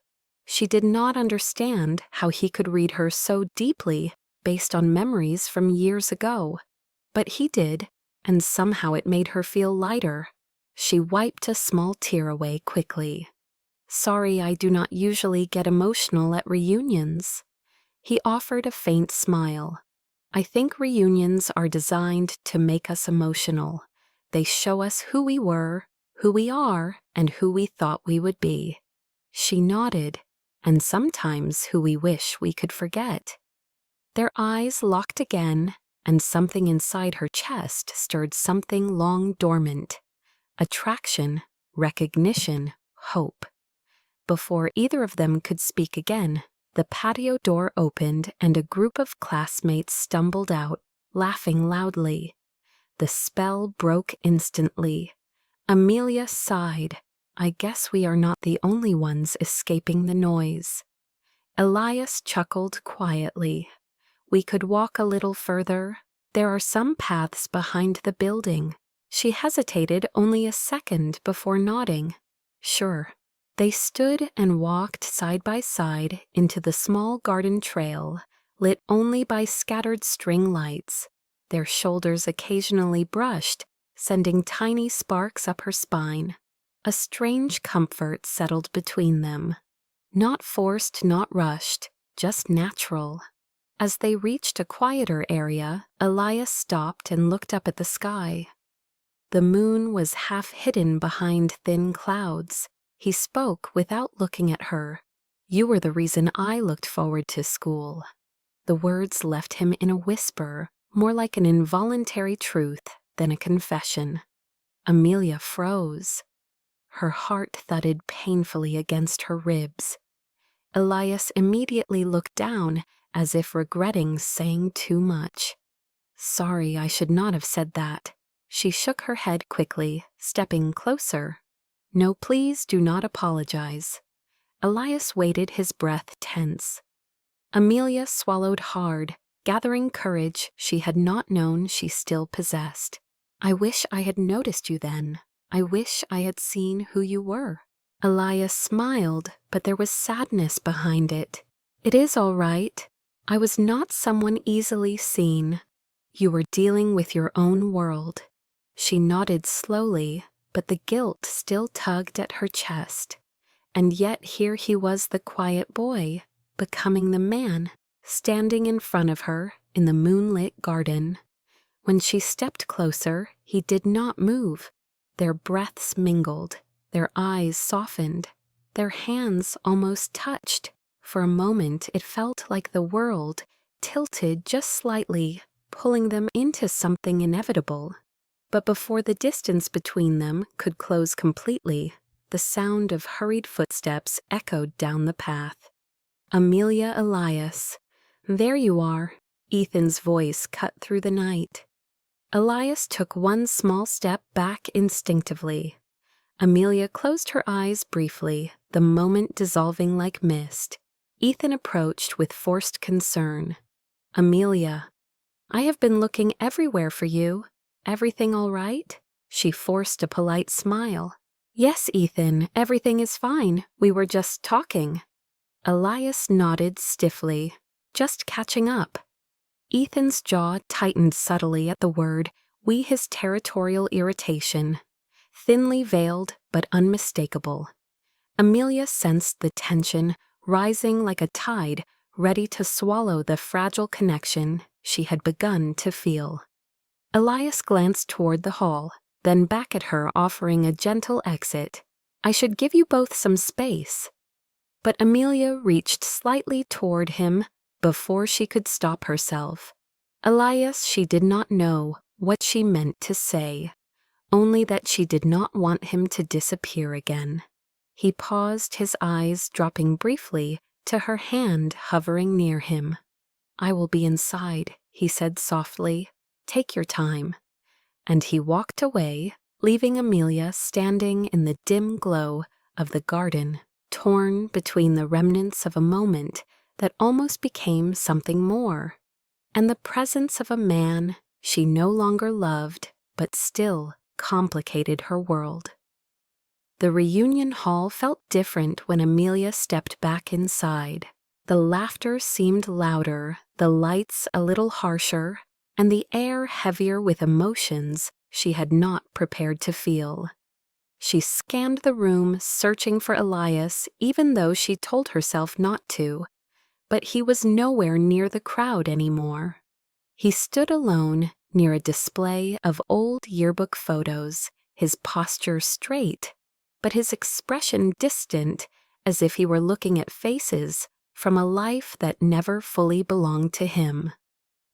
She did not understand how he could read her so deeply based on memories from years ago. But he did, and somehow it made her feel lighter. She wiped a small tear away quickly. "Sorry, I do not usually get emotional at reunions." He offered a faint smile. "I think reunions are designed to make us emotional. They show us who we were, who we are, and who we thought we would be." She nodded, "And sometimes who we wish we could forget." Their eyes locked again, and something inside her chest stirred something long dormant. Attraction, recognition, hope. Before either of them could speak again, the patio door opened and a group of classmates stumbled out, laughing loudly. The spell broke instantly. Amelia sighed. "I guess we are not the only ones escaping the noise." Elias chuckled quietly. "We could walk a little further. There are some paths behind the building." She hesitated only a second before nodding. "Sure." They stood and walked side by side into the small garden trail, lit only by scattered string lights. Their shoulders occasionally brushed, sending tiny sparks up her spine. A strange comfort settled between them. Not forced, not rushed, just natural. As they reached a quieter area, Elias stopped and looked up at the sky. The moon was half hidden behind thin clouds. He spoke without looking at her. "You were the reason I looked forward to school." The words left him in a whisper, more like an involuntary truth than a confession. Amelia froze. Her heart thudded painfully against her ribs. Elias immediately looked down, as if regretting saying too much. "Sorry, I should not have said that." She shook her head quickly, stepping closer. "No, please do not apologize." Elias waited, his breath tense. Amelia swallowed hard, gathering courage she had not known she still possessed. "I wish I had noticed you then. I wish I had seen who you were." Elias smiled, but there was sadness behind it. "It is all right. I was not someone easily seen. You were dealing with your own world." She nodded slowly, but the guilt still tugged at her chest. And yet here he was, the quiet boy, becoming the man, standing in front of her in the moonlit garden. When she stepped closer, he did not move. Their breaths mingled, their eyes softened, their hands almost touched. For a moment it felt like the world tilted just slightly, pulling them into something inevitable. But before the distance between them could close completely, the sound of hurried footsteps echoed down the path. "Amelia, Elias." "There you are." Ethan's voice cut through the night. Elias took one small step back instinctively. Amelia closed her eyes briefly, the moment dissolving like mist. Ethan approached with forced concern. "Amelia, I have been looking everywhere for you. Everything all right?" She forced a polite smile. "Yes, Ethan, everything is fine. We were just talking." Elias nodded stiffly. "Just catching up." Ethan's jaw tightened subtly at the word, his territorial irritation. Thinly veiled, but unmistakable. Amelia sensed the tension, rising like a tide, ready to swallow the fragile connection she had begun to feel. Elias glanced toward the hall, then back at her, offering a gentle exit. "I should give you both some space." But Amelia reached slightly toward him before she could stop herself. Elias, she did not know what she meant to say, only that she did not want him to disappear again. He paused, his eyes dropping briefly to her hand hovering near him. "I will be inside," he said softly. "Take your time." And he walked away, leaving Amelia standing in the dim glow of the garden, torn between the remnants of a moment that almost became something more, and the presence of a man she no longer loved but still complicated her world. The reunion hall felt different when Amelia stepped back inside. The laughter seemed louder, the lights a little harsher, and the air heavier with emotions she had not prepared to feel. She scanned the room, searching for Elias, even though she told herself not to, but he was nowhere near the crowd anymore. He stood alone near a display of old yearbook photos, his posture straight, but his expression distant, as if he were looking at faces from a life that never fully belonged to him.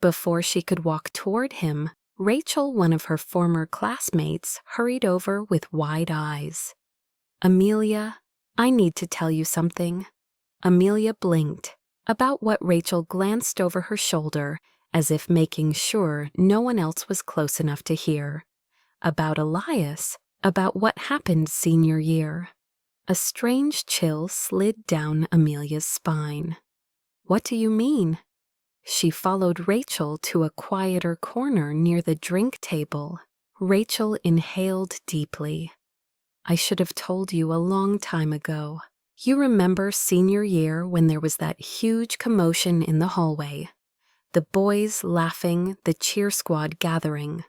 Before she could walk toward him, Rachel, one of her former classmates, hurried over with wide eyes. "Amelia, I need to tell you something." Amelia blinked, about what Rachel glanced over her shoulder as if making sure no one else was close enough to hear. About Elias, about what happened senior year. A strange chill slid down Amelia's spine. "What do you mean?" She followed Rachel to a quieter corner near the drink table. Rachel inhaled deeply. "I should have told you a long time ago. You remember senior year when there was that huge commotion in the hallway? The boys laughing, the cheer squad gathering."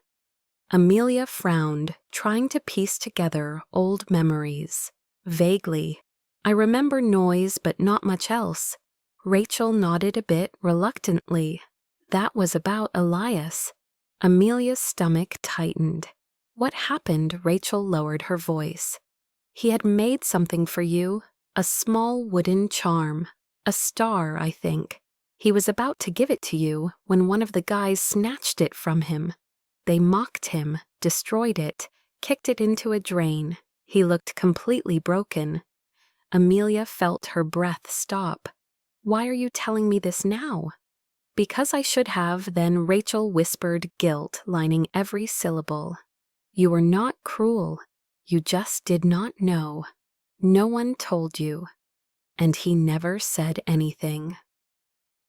Amelia frowned, trying to piece together old memories. "Vaguely. I remember noise but not much else." Rachel nodded a bit reluctantly. "That was about Elias." Amelia's stomach tightened. "What happened?" Rachel lowered her voice. "He had made something for you, a small wooden charm, a star, I think. He was about to give it to you when one of the guys snatched it from him. They mocked him, destroyed it, kicked it into a drain. He looked completely broken." Amelia felt her breath stop. "Why are you telling me this now?" "Because I should have," then Rachel whispered, guilt lining every syllable. "You were not cruel. You just did not know. No one told you." And he never said anything.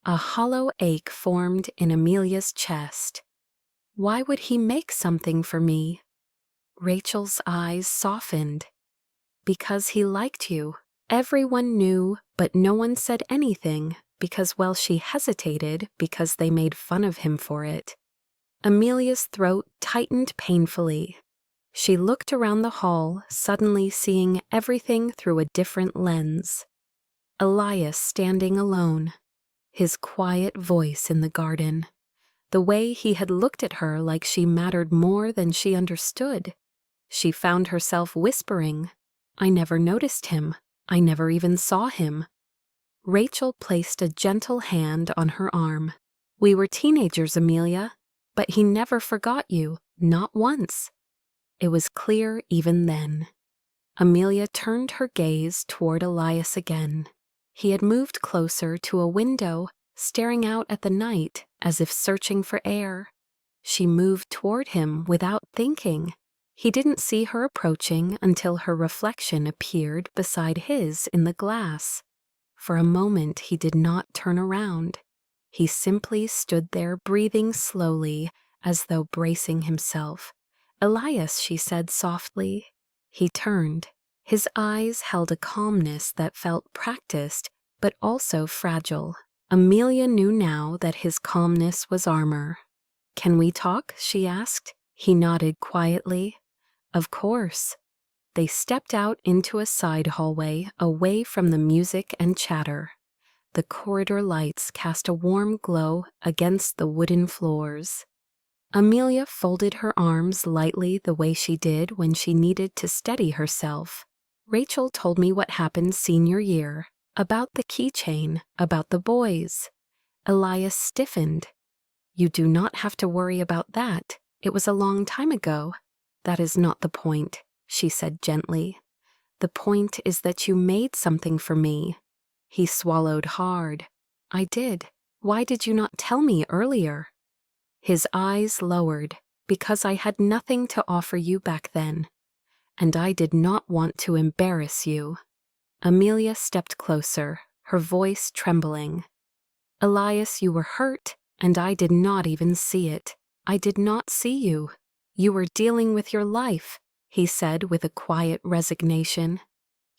A hollow ache formed in Amelia's chest. "Why would he make something for me?" Rachel's eyes softened. "Because he liked you. Everyone knew, but no one said anything, because, well, she hesitated because they made fun of him for it." Amelia's throat tightened painfully. She looked around the hall, suddenly seeing everything through a different lens. Elias standing alone, his quiet voice in the garden, the way he had looked at her like she mattered more than she understood. She found herself whispering, "I never noticed him. I never even saw him." Rachel placed a gentle hand on her arm. "We were teenagers, Amelia, but he never forgot you, not once." It was clear even then. Amelia turned her gaze toward Elias again. He had moved closer to a window, staring out at the night as if searching for air. She moved toward him without thinking. He didn't see her approaching until her reflection appeared beside his in the glass. For a moment he did not turn around. He simply stood there, breathing slowly, as though bracing himself. "Elias," she said softly. He turned. His eyes held a calmness that felt practiced, but also fragile. Amelia knew now that his calmness was armor. "Can we talk?" she asked. He nodded quietly. "Of course." They stepped out into a side hallway, away from the music and chatter. The corridor lights cast a warm glow against the wooden floors. Amelia folded her arms lightly the way she did when she needed to steady herself. "Rachel told me what happened senior year, About the keychain, about the boys. Elias stiffened. You do not have to worry about that. It was a long time ago. That is not the point, she said gently. The point is that you made something for me. He swallowed hard. I did. Why did you not tell me earlier? His eyes lowered. Because I had nothing to offer you back then. And I did not want to embarrass you. Amelia stepped closer, her voice trembling. Elias, you were hurt, and I did not even see it. I did not see you. You were dealing with your life, he said with a quiet resignation.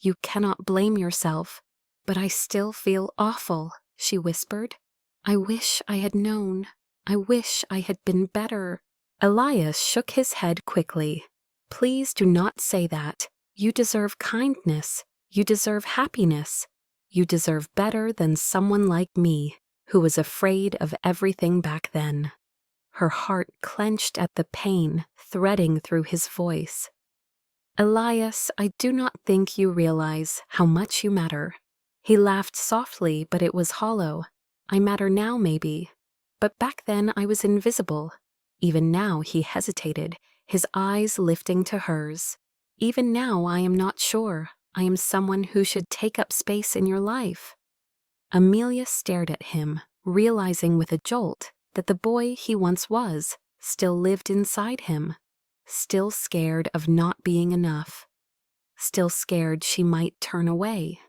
You cannot blame yourself. But I still feel awful, she whispered. I wish I had known. I wish I had been better. Elias shook his head quickly. Please do not say that. You deserve kindness. You deserve happiness. You deserve better than someone like me, who was afraid of everything back then. Her heart clenched at the pain threading through his voice. Elias, I do not think you realize how much you matter. He laughed softly, but it was hollow. I matter now, maybe. But back then I was invisible. Even now he hesitated, his eyes lifting to hers. Even now I am not sure. I am someone who should take up space in your life. Amelia stared at him, realizing with a jolt that the boy he once was still lived inside him, still scared of not being enough, still scared she might turn away.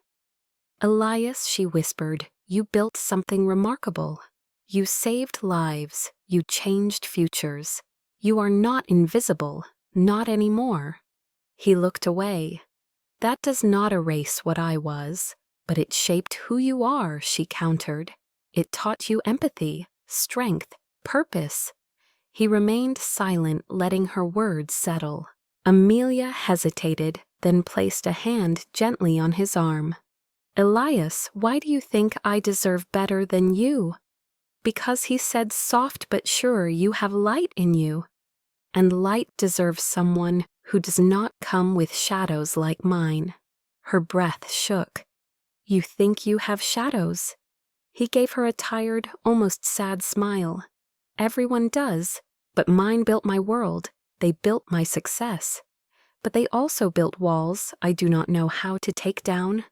Elias, she whispered, you built something remarkable. You saved lives. You changed futures. You are not invisible, not anymore. He looked away. That does not erase what I was, but it shaped who you are, she countered. It taught you empathy, strength, purpose. He remained silent, letting her words settle. Amelia hesitated, then placed a hand gently on his arm. Elias, why do you think I deserve better than you? Because he said soft but sure you have light in you. And light deserves someone who does not come with shadows like mine. Her breath shook. You think you have shadows? He gave her a tired, almost sad smile. Everyone does, but mine built my world. They built my success. But they also built walls I do not know how to take down.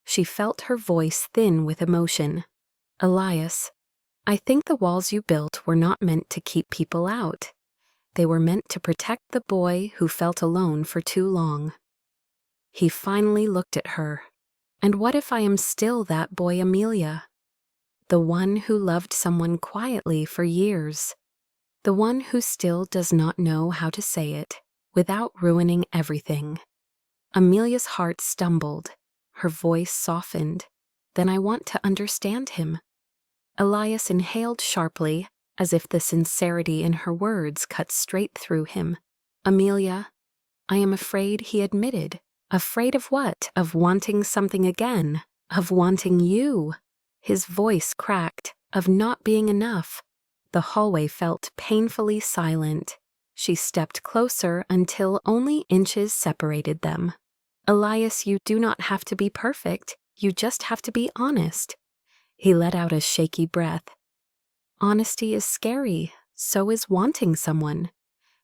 She felt her voice thin with emotion. Elias, I think the walls you built were not meant to keep people out. They were meant to protect the boy who felt alone for too long. He finally looked at her. And what if I am still that boy Amelia? The one who loved someone quietly for years. The one who still does not know how to say it without ruining everything. Amelia's heart stumbled. Her voice softened. Then I want to understand him. Elias inhaled sharply, as if the sincerity in her words cut straight through him. Amelia, I am afraid, he admitted. Afraid of what? Of wanting something again. Of wanting you. His voice cracked. Of not being enough. The hallway felt painfully silent. She stepped closer until only inches separated them. Elias, you do not have to be perfect. You just have to be honest. He let out a shaky breath. Honesty is scary, so is wanting someone.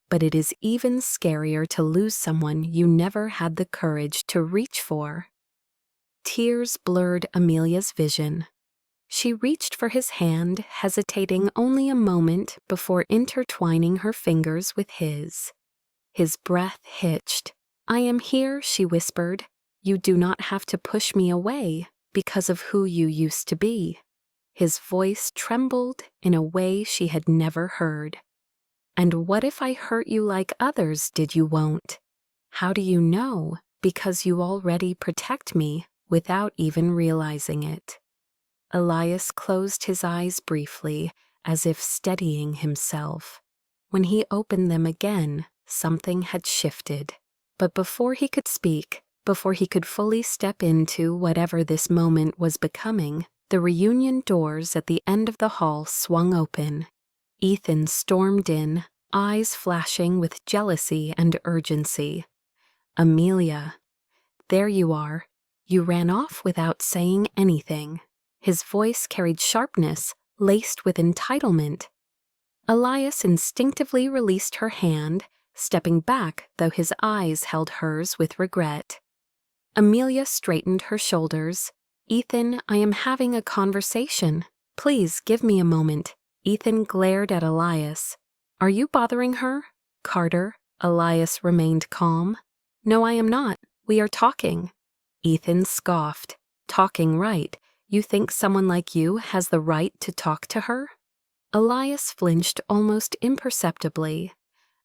But it is even scarier to lose someone you never had the courage to reach for. Tears blurred Amelia's vision. She reached for his hand, hesitating only a moment before intertwining her fingers with his. His breath hitched. I am here, she whispered. You do not have to push me away because of who you used to be. His voice trembled in a way she had never heard. And what if I hurt you like others did you won't? How do you know? Because you already protect me without even realizing it. Elias closed his eyes briefly, as if steadying himself. When he opened them again, something had shifted. But before he could speak, before he could fully step into whatever this moment was becoming, the reunion doors at the end of the hall swung open. Ethan stormed in, eyes flashing with jealousy and urgency. Amelia, there you are. You ran off without saying anything. His voice carried sharpness, laced with entitlement. Elias instinctively released her hand, stepping back though his eyes held hers with regret. Amelia straightened her shoulders. Ethan, I am having a conversation. Please give me a moment. Ethan glared at Elias. Are you bothering her? Carter. Elias remained calm. No, I am not. We are talking. Ethan scoffed. Talking right. You think someone like you has the right to talk to her? Elias flinched almost imperceptibly.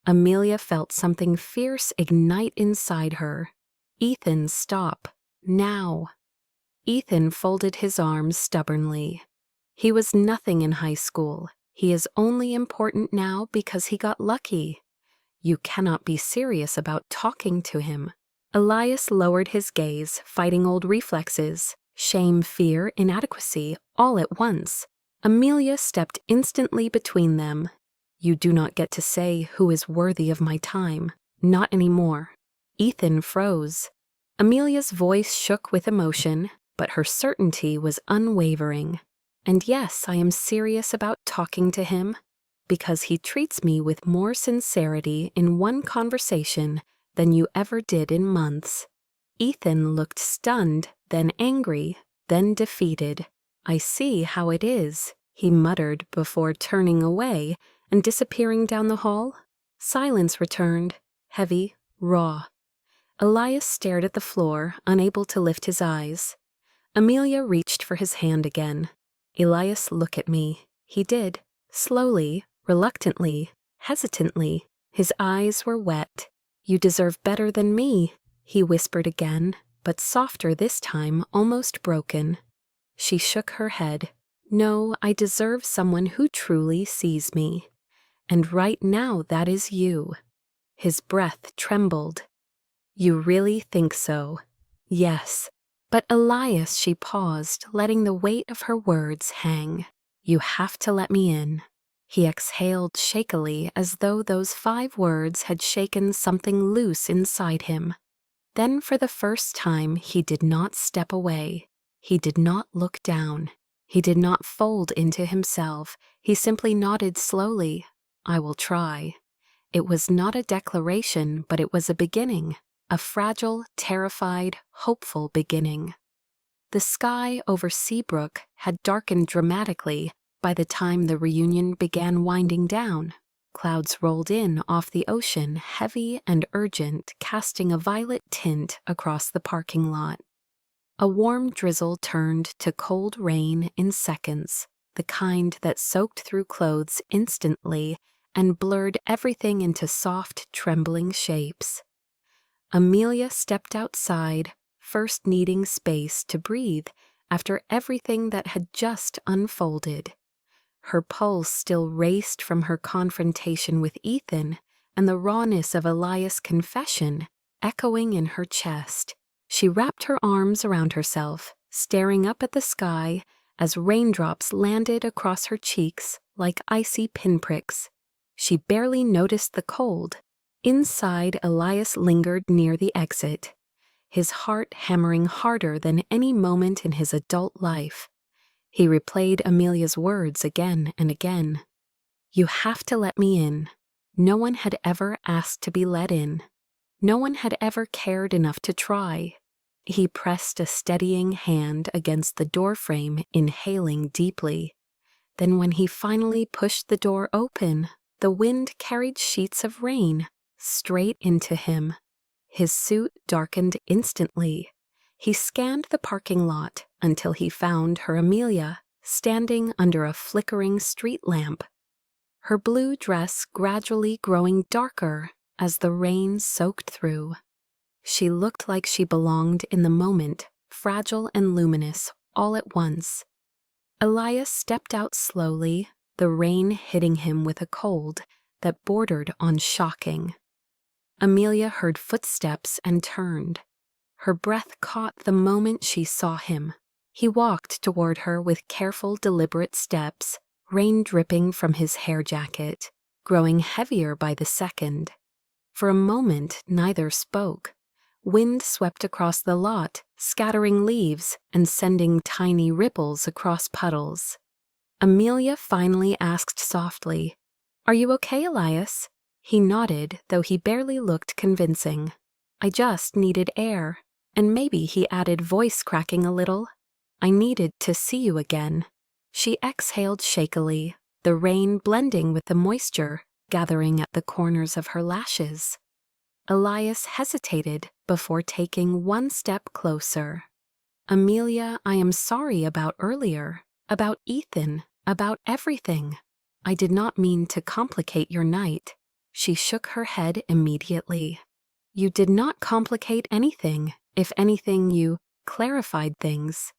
Amelia felt something fierce ignite inside her. Ethan, stop. Now. Ethan folded his arms stubbornly. He was nothing in high school. He is only important now because he got lucky. You cannot be serious about talking to him. Elias lowered his gaze, fighting old reflexes. Shame, fear, inadequacy, all at once. Amelia stepped instantly between them. You do not get to say who is worthy of my time. Not anymore. Ethan froze. Amelia's voice shook with emotion, but her certainty was unwavering. And yes, I am serious about talking to him, because he treats me with more sincerity in one conversation than you ever did in months. Ethan looked stunned, then angry, then defeated. I see how it is, he muttered before turning away and disappearing down the hall. Silence returned, heavy, raw. Elias stared at the floor, unable to lift his eyes. Amelia reached for his hand again. Elias, look at me. He did, slowly, reluctantly, hesitantly. His eyes were wet. You deserve better than me, he whispered again, but softer this time, almost broken. She shook her head. No, I deserve someone who truly sees me. And right now that is you. His breath trembled. You really think so? Yes. But Elias, she paused, letting the weight of her words hang. You have to let me in. He exhaled shakily as though those 5 words had shaken something loose inside him. Then for the first time he did not step away. He did not look down. He did not fold into himself. He simply nodded slowly. I will try. It was not a declaration, but it was a beginning. A fragile, terrified, hopeful beginning. The sky over Seabrook had darkened dramatically by the time the reunion began winding down. Clouds rolled in off the ocean, heavy and urgent, casting a violet tint across the parking lot. A warm drizzle turned to cold rain in seconds, the kind that soaked through clothes instantly and blurred everything into soft, trembling shapes. Amelia stepped outside, first needing space to breathe after everything that had just unfolded. Her pulse still raced from her confrontation with Ethan and the rawness of Elias' confession echoing in her chest. She wrapped her arms around herself, staring up at the sky as raindrops landed across her cheeks like icy pinpricks. She barely noticed the cold. Inside, Elias lingered near the exit, his heart hammering harder than any moment in his adult life. He replayed Amelia's words again and again. You have to let me in. No one had ever asked to be let in. No one had ever cared enough to try. He pressed a steadying hand against the doorframe, inhaling deeply. Then when he finally pushed the door open, the wind carried sheets of rain straight into him. His suit darkened instantly. He scanned the parking lot until he found her Amelia standing under a flickering street lamp. Her blue dress gradually growing darker as the rain soaked through. She looked like she belonged in the moment, fragile and luminous, all at once. Elias stepped out slowly, the rain hitting him with a cold that bordered on shocking. Amelia heard footsteps and turned. Her breath caught the moment she saw him. He walked toward her with careful, deliberate steps, rain dripping from his hair jacket, growing heavier by the second. For a moment, neither spoke. Wind swept across the lot, scattering leaves and sending tiny ripples across puddles. Amelia finally asked softly, "Are you okay, Elias?" He nodded, though he barely looked convincing. "I just needed air." And maybe he added, voice cracking a little, "I needed to see you again." She exhaled shakily, the rain blending with the moisture gathering at the corners of her lashes. Elias hesitated before taking one step closer. "Amelia, I am sorry about earlier, about Ethan, about everything. I did not mean to complicate your night." She shook her head immediately. "You did not complicate anything. If anything, you clarified things."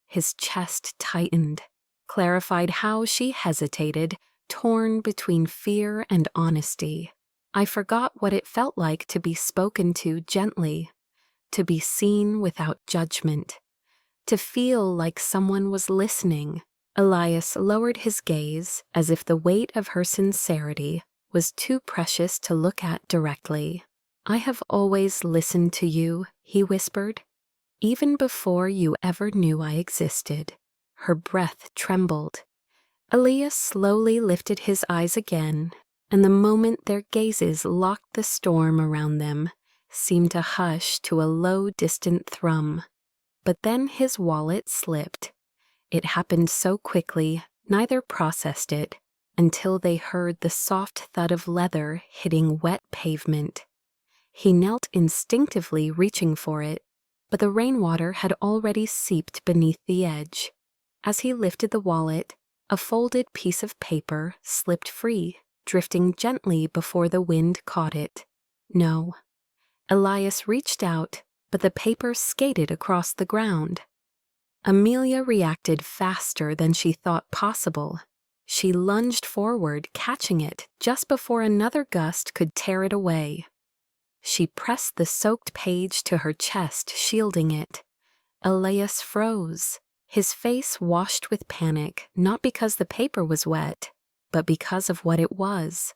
His chest tightened. Clarified how? She hesitated, torn between fear and honesty. "I forgot what it felt like to be spoken to gently, to be seen without judgment, to feel like someone was listening." Elias lowered his gaze as if the weight of her sincerity was too precious to look at directly. "I have always listened to you," he whispered, "even before you ever knew I existed." Her breath trembled. Elias slowly lifted his eyes again, and the moment their gazes locked, the storm around them seemed to hush to a low, distant thrum. But then his wallet slipped. It happened so quickly, neither processed it until they heard the soft thud of leather hitting wet pavement. He knelt instinctively, reaching for it, but the rainwater had already seeped beneath the edge. As he lifted the wallet, a folded piece of paper slipped free, drifting gently before the wind caught it. No. Elias reached out, but the paper skated across the ground. Amelia reacted faster than she thought possible. She lunged forward, catching it just before another gust could tear it away. She pressed the soaked page to her chest, shielding it. Elias froze, his face washed with panic, not because the paper was wet, but because of what it was.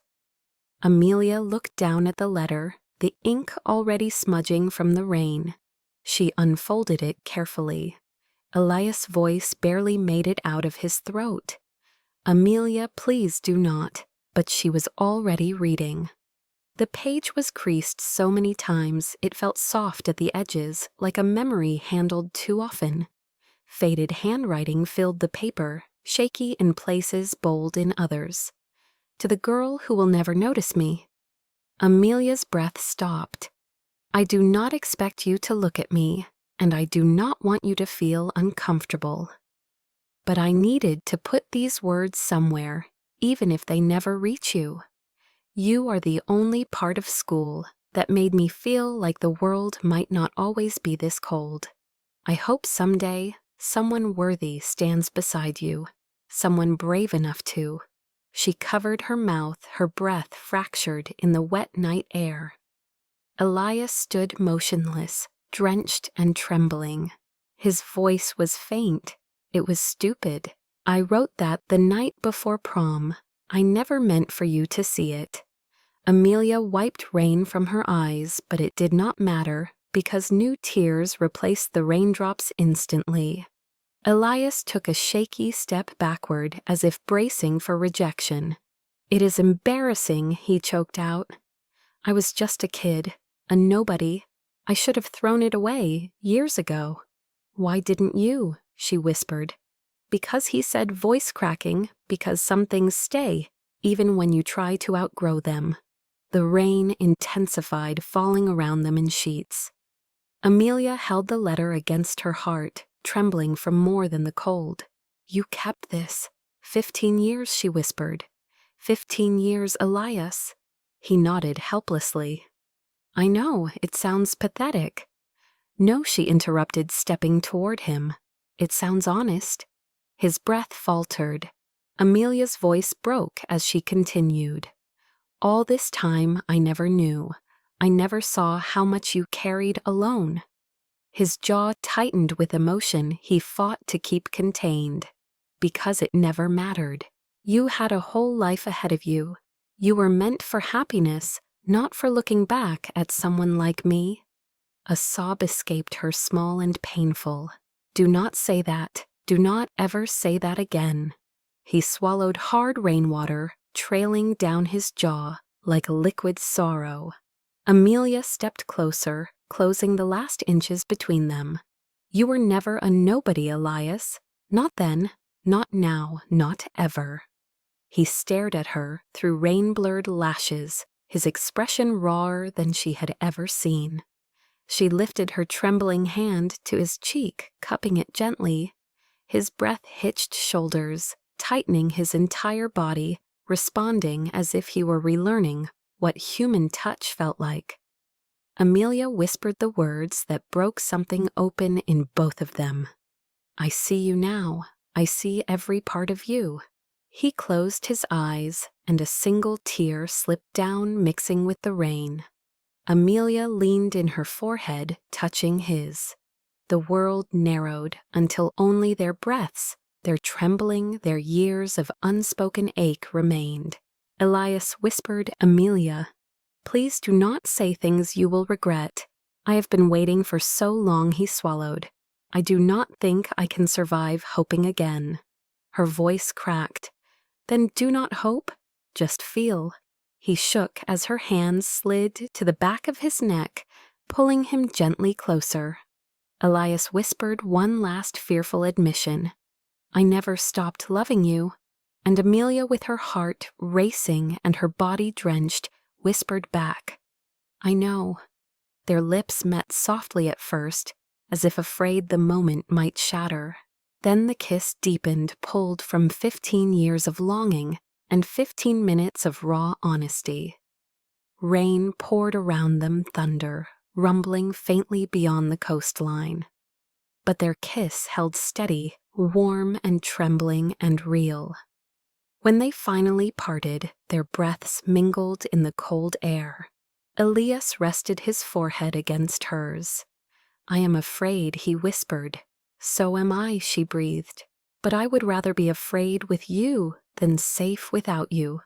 Amelia looked down at the letter, the ink already smudging from the rain. She unfolded it carefully. Elias' voice barely made it out of his throat. "Amelia, please do not." But she was already reading. The page was creased so many times it felt soft at the edges, like a memory handled too often. Faded handwriting filled the paper, shaky in places, bold in others. "To the girl who will never notice me." Amelia's breath stopped. "I do not expect you to look at me, and I do not want you to feel uncomfortable. But I needed to put these words somewhere, even if they never reach you. You are the only part of school that made me feel like the world might not always be this cold. I hope someday someone worthy stands beside you, someone brave enough to." She covered her mouth, her breath fractured in the wet night air. Elias stood motionless, drenched and trembling. His voice was faint. It was stupid. "I wrote that the night before prom. I never meant for you to see it." Amelia wiped rain from her eyes, but it did not matter because new tears replaced the raindrops instantly. Elias took a shaky step backward as if bracing for rejection. "It is embarrassing," he choked out. "I was just a kid, a nobody. I should have thrown it away years ago." "Why didn't you?" she whispered. "Because," he said, voice cracking, "because some things stay, even when you try to outgrow them." The rain intensified, falling around them in sheets. Amelia held the letter against her heart, trembling from more than the cold. "You kept this. 15 years, she whispered. 15 years, Elias." He nodded helplessly. "I know, it sounds pathetic." "No," she interrupted, stepping toward him. "It sounds honest." His breath faltered. Amelia's voice broke as she continued. "All this time I never knew. I never saw how much you carried alone." His jaw tightened with emotion he fought to keep contained. "Because it never mattered. You had a whole life ahead of you. You were meant for happiness, not for looking back at someone like me." A sob escaped her, small and painful. "Do not say that. Do not ever say that again." He swallowed hard rainwater, trailing down his jaw like liquid sorrow. Amelia stepped closer, closing the last inches between them. "You were never a nobody, Elias. Not then, not now, not ever." He stared at her through rain-blurred lashes, his expression rawer than she had ever seen. She lifted her trembling hand to his cheek, cupping it gently. His breath hitched shoulders, tightening his entire body, responding as if he were relearning what human touch felt like. Amelia whispered the words that broke something open in both of them. "I see you now. I see every part of you." He closed his eyes, and a single tear slipped down, mixing with the rain. Amelia leaned in her forehead, touching his. The world narrowed until only their breaths, their trembling, their years of unspoken ache remained. Elias whispered, "Amelia, please do not say things you will regret. I have been waiting for so long," he swallowed. "I do not think I can survive hoping again." Her voice cracked. "Then do not hope, just feel." He shook as her hands slid to the back of his neck, pulling him gently closer. Elias whispered one last fearful admission. "I never stopped loving you." And Amelia, with her heart racing and her body drenched, whispered back, "I know." Their lips met softly at first, as if afraid the moment might shatter. Then the kiss deepened, pulled from 15 years of longing and 15 minutes of raw honesty. Rain poured around them, thunder, rumbling faintly beyond the coastline. But their kiss held steady, warm and trembling and real. When they finally parted, their breaths mingled in the cold air. Elias rested his forehead against hers. "I am afraid," he whispered. "So am I," she breathed. "But I would rather be afraid with you than safe without you."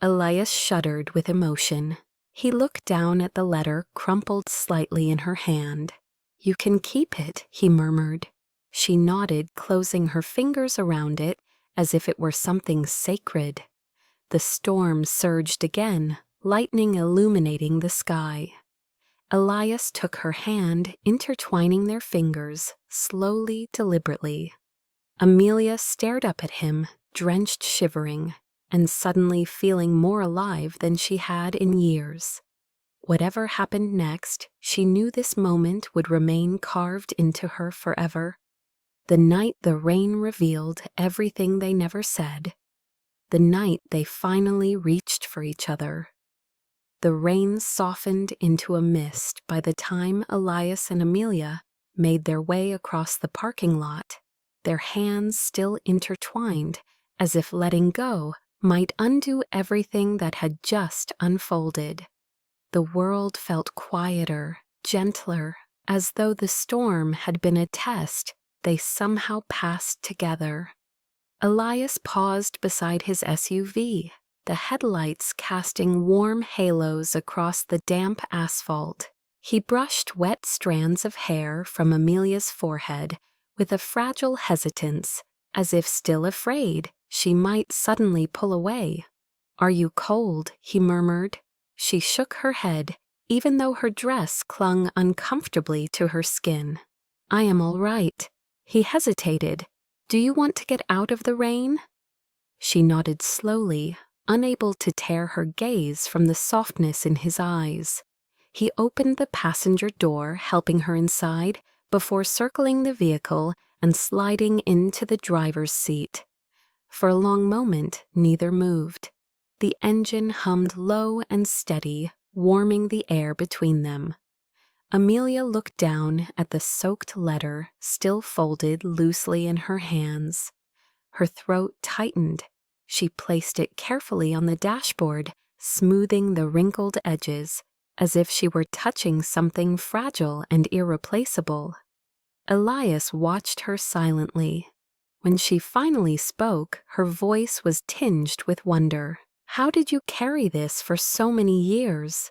Elias shuddered with emotion. He looked down at the letter crumpled slightly in her hand. "You can keep it," he murmured. She nodded, closing her fingers around it as if it were something sacred. The storm surged again, lightning illuminating the sky. Elias took her hand, intertwining their fingers, slowly, deliberately. Amelia stared up at him, drenched, shivering, and suddenly feeling more alive than she had in years. Whatever happened next, she knew this moment would remain carved into her forever. The night the rain revealed everything they never said. The night they finally reached for each other. The rain softened into a mist by the time Elias and Amelia made their way across the parking lot, their hands still intertwined, as if letting go might undo everything that had just unfolded. The world felt quieter, gentler, as though the storm had been a test they somehow passed together. Elias paused beside his SUV, the headlights casting warm halos across the damp asphalt. He brushed wet strands of hair from Amelia's forehead with a fragile hesitance, as if still afraid she might suddenly pull away. "Are you cold?" he murmured. She shook her head, even though her dress clung uncomfortably to her skin. "I am all right." He hesitated. "Do you want to get out of the rain?" She nodded slowly, unable to tear her gaze from the softness in his eyes. He opened the passenger door, helping her inside, before circling the vehicle and sliding into the driver's seat. For a long moment, neither moved. The engine hummed low and steady, warming the air between them. Amelia looked down at the soaked letter still folded loosely in her hands. Her throat tightened. She placed it carefully on the dashboard, smoothing the wrinkled edges, as if she were touching something fragile and irreplaceable. Elias watched her silently. When she finally spoke, her voice was tinged with wonder. "How did you carry this for so many years?"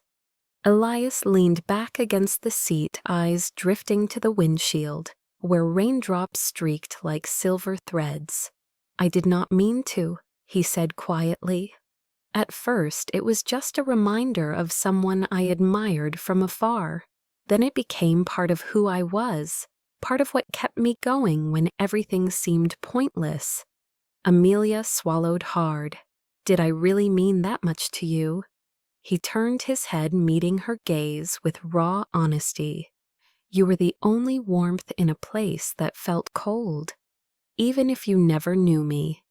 Elias leaned back against the seat, eyes drifting to the windshield, where raindrops streaked like silver threads. "I did not mean to," he said quietly. "At first, it was just a reminder of someone I admired from afar. Then it became part of who I was, part of what kept me going when everything seemed pointless." Amelia swallowed hard. "Did I really mean that much to you?" He turned his head, meeting her gaze with raw honesty. "You were the only warmth in a place that felt cold. Even if you never knew me."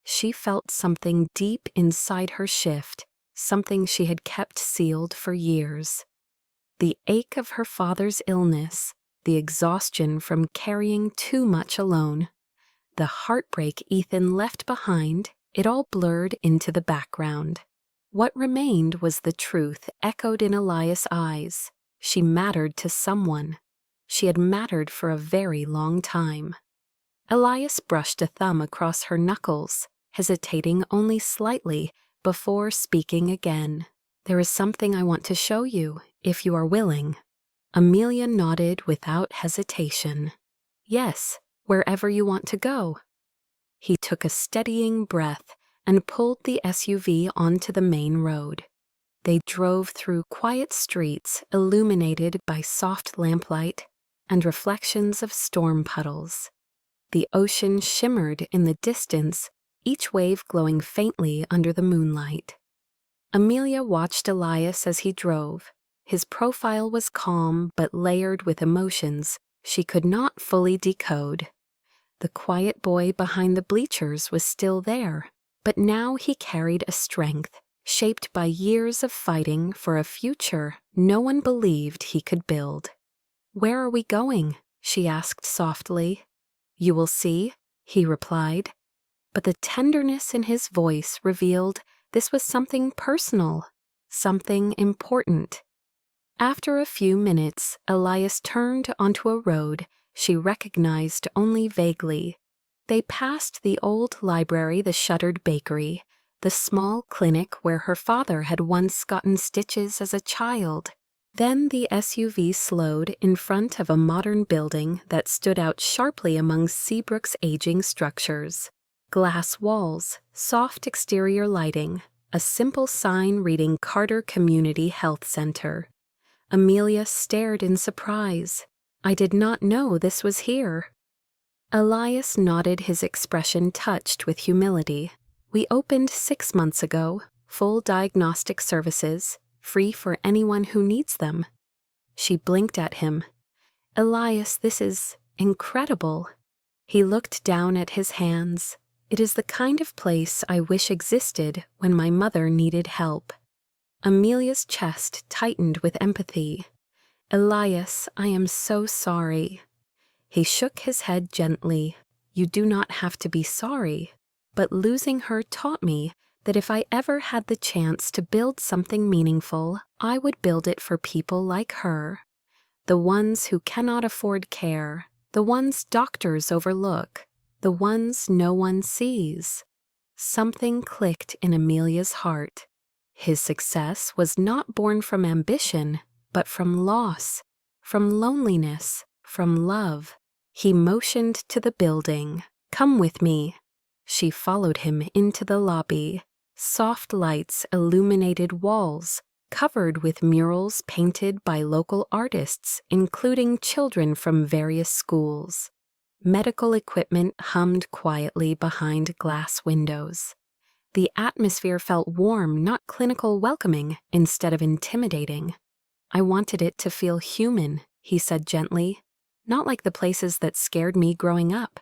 She felt something deep inside her shift, something she had kept sealed for years. The ache of her father's illness, the exhaustion from carrying too much alone, the heartbreak Ethan left behind, it all blurred into the background. What remained was the truth echoed in Elias' eyes. She mattered to someone. She had mattered for a very long time. Elias brushed a thumb across her knuckles, hesitating only slightly before speaking again. "There is something I want to show you, if you are willing." Amelia nodded without hesitation. "Yes, wherever you want to go." He took a steadying breath and pulled the SUV onto the main road. They drove through quiet streets illuminated by soft lamplight and reflections of storm puddles. The ocean shimmered in the distance, each wave glowing faintly under the moonlight. Amelia watched Elias as he drove. His profile was calm but layered with emotions she could not fully decode. The quiet boy behind the bleachers was still there, but now he carried a strength shaped by years of fighting for a future no one believed he could build. "Where are we going?" she asked softly. "You will see," he replied. But the tenderness in his voice revealed this was something personal, something important. After a few minutes, Elias turned onto a road she recognized only vaguely. They passed the old library, the shuttered bakery, the small clinic where her father had once gotten stitches as a child. Then the SUV slowed in front of a modern building that stood out sharply among Seabrook's aging structures. Glass walls, soft exterior lighting, a simple sign reading Carter Community Health Center. Amelia stared in surprise. "I did not know this was here." Elias nodded, his expression touched with humility. "We opened 6 months ago, full diagnostic services, free for anyone who needs them." She blinked at him. "Elias, this is incredible." He looked down at his hands. "It is the kind of place I wish existed when my mother needed help." Amelia's chest tightened with empathy. "Elias, I am so sorry." He shook his head gently. "You do not have to be sorry, but losing her taught me that if I ever had the chance to build something meaningful, I would build it for people like her. The ones who cannot afford care, the ones doctors overlook, the ones no one sees." Something clicked in Amelia's heart. His success was not born from ambition, but from loss, from loneliness, from love. He motioned to the building. "Come with me." She followed him into the lobby. Soft lights illuminated walls, covered with murals painted by local artists, including children from various schools. Medical equipment hummed quietly behind glass windows. The atmosphere felt warm, not clinical, welcoming, instead of intimidating. "I wanted it to feel human," he said gently, "not like the places that scared me growing up."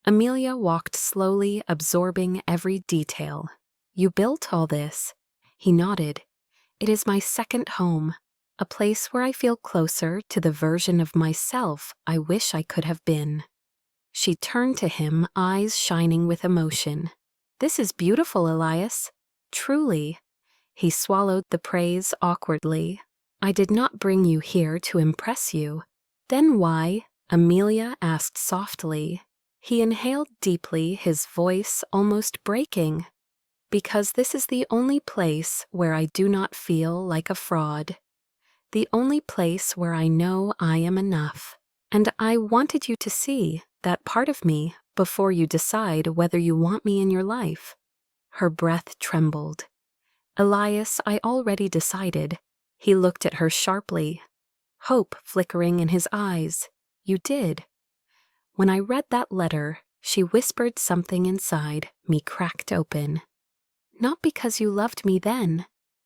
Amelia walked slowly, absorbing every detail. "You built all this?" He nodded. "It is my second home, a place where I feel closer to the version of myself I wish I could have been." She turned to him, eyes shining with emotion. "This is beautiful, Elias. Truly." He swallowed the praise awkwardly. "I did not bring you here to impress you." "Then why?" Amelia asked softly. He inhaled deeply, his voice almost breaking. "Because this is the only place where I do not feel like a fraud." the only place where I know I am enough. And I wanted you to see that part of me before you decide whether you want me in your life." Her breath trembled. "Elias, I already decided." He looked at her sharply, hope flickering in his eyes. "You did." "When I read that letter," she whispered, something inside me cracked open. "Not because you loved me then,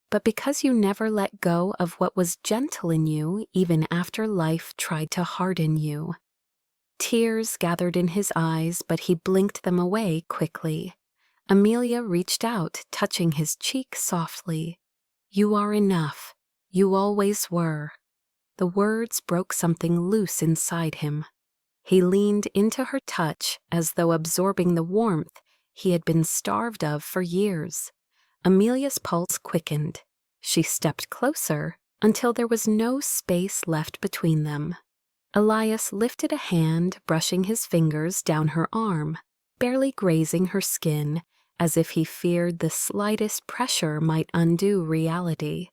but because you never let go of what was gentle in you even after life tried to harden you." Tears gathered in his eyes, but he blinked them away quickly. Amelia reached out, touching his cheek softly. "You are enough. You always were." The words broke something loose inside him. He leaned into her touch as though absorbing the warmth he had been starved of for years. Amelia's pulse quickened. She stepped closer until there was no space left between them. Elias lifted a hand, brushing his fingers down her arm, barely grazing her skin, as if he feared the slightest pressure might undo reality.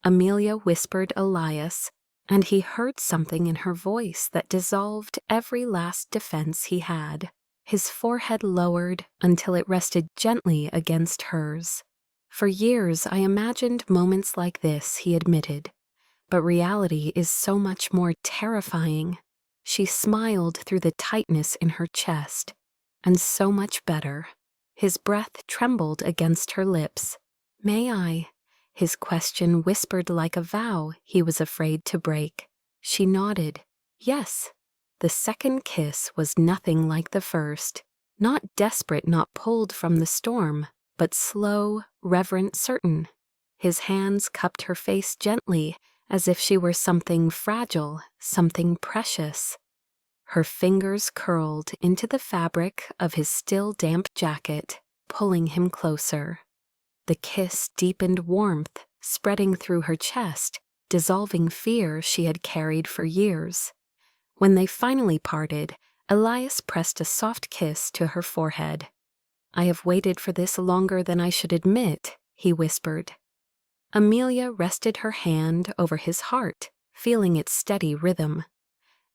Amelia whispered Elias, and he heard something in her voice that dissolved every last defense he had. His forehead lowered until it rested gently against hers. "For years I imagined moments like this," he admitted, "but reality is so much more terrifying." She smiled through the tightness in her chest. "And so much better." His breath trembled against her lips. "May I?" His question whispered like a vow he was afraid to break. She nodded. "Yes." The second kiss was nothing like the first. Not desperate, not pulled from the storm, but slow, reverent, certain. His hands cupped her face gently, as if she were something fragile, something precious. Her fingers curled into the fabric of his still damp jacket, pulling him closer. The kiss deepened warmth, spreading through her chest, dissolving fear she had carried for years. When they finally parted, Elias pressed a soft kiss to her forehead. "I have waited for this longer than I should admit," he whispered. Amelia rested her hand over his heart, feeling its steady rhythm.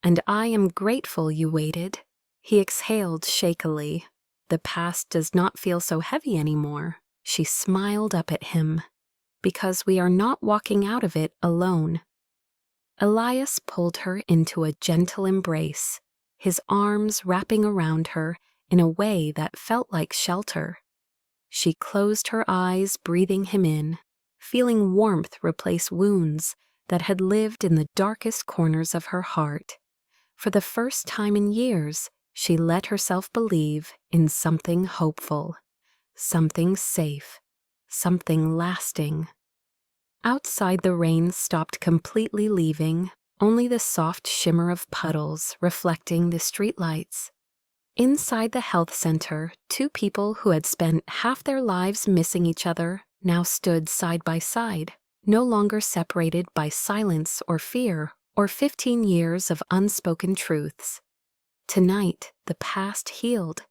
"And I am grateful you waited." He exhaled shakily. "The past does not feel so heavy anymore." She smiled up at him. "Because we are not walking out of it alone." Elias pulled her into a gentle embrace, his arms wrapping around her in a way that felt like shelter. She closed her eyes, breathing him in, feeling warmth replace wounds that had lived in the darkest corners of her heart. For the first time in years, she let herself believe in something hopeful, something safe, something lasting. Outside, the rain stopped completely, leaving only the soft shimmer of puddles reflecting the streetlights. Inside the health center, two people who had spent half their lives missing each other now stood side by side, no longer separated by silence or fear or 15 years of unspoken truths. Tonight, the past healed.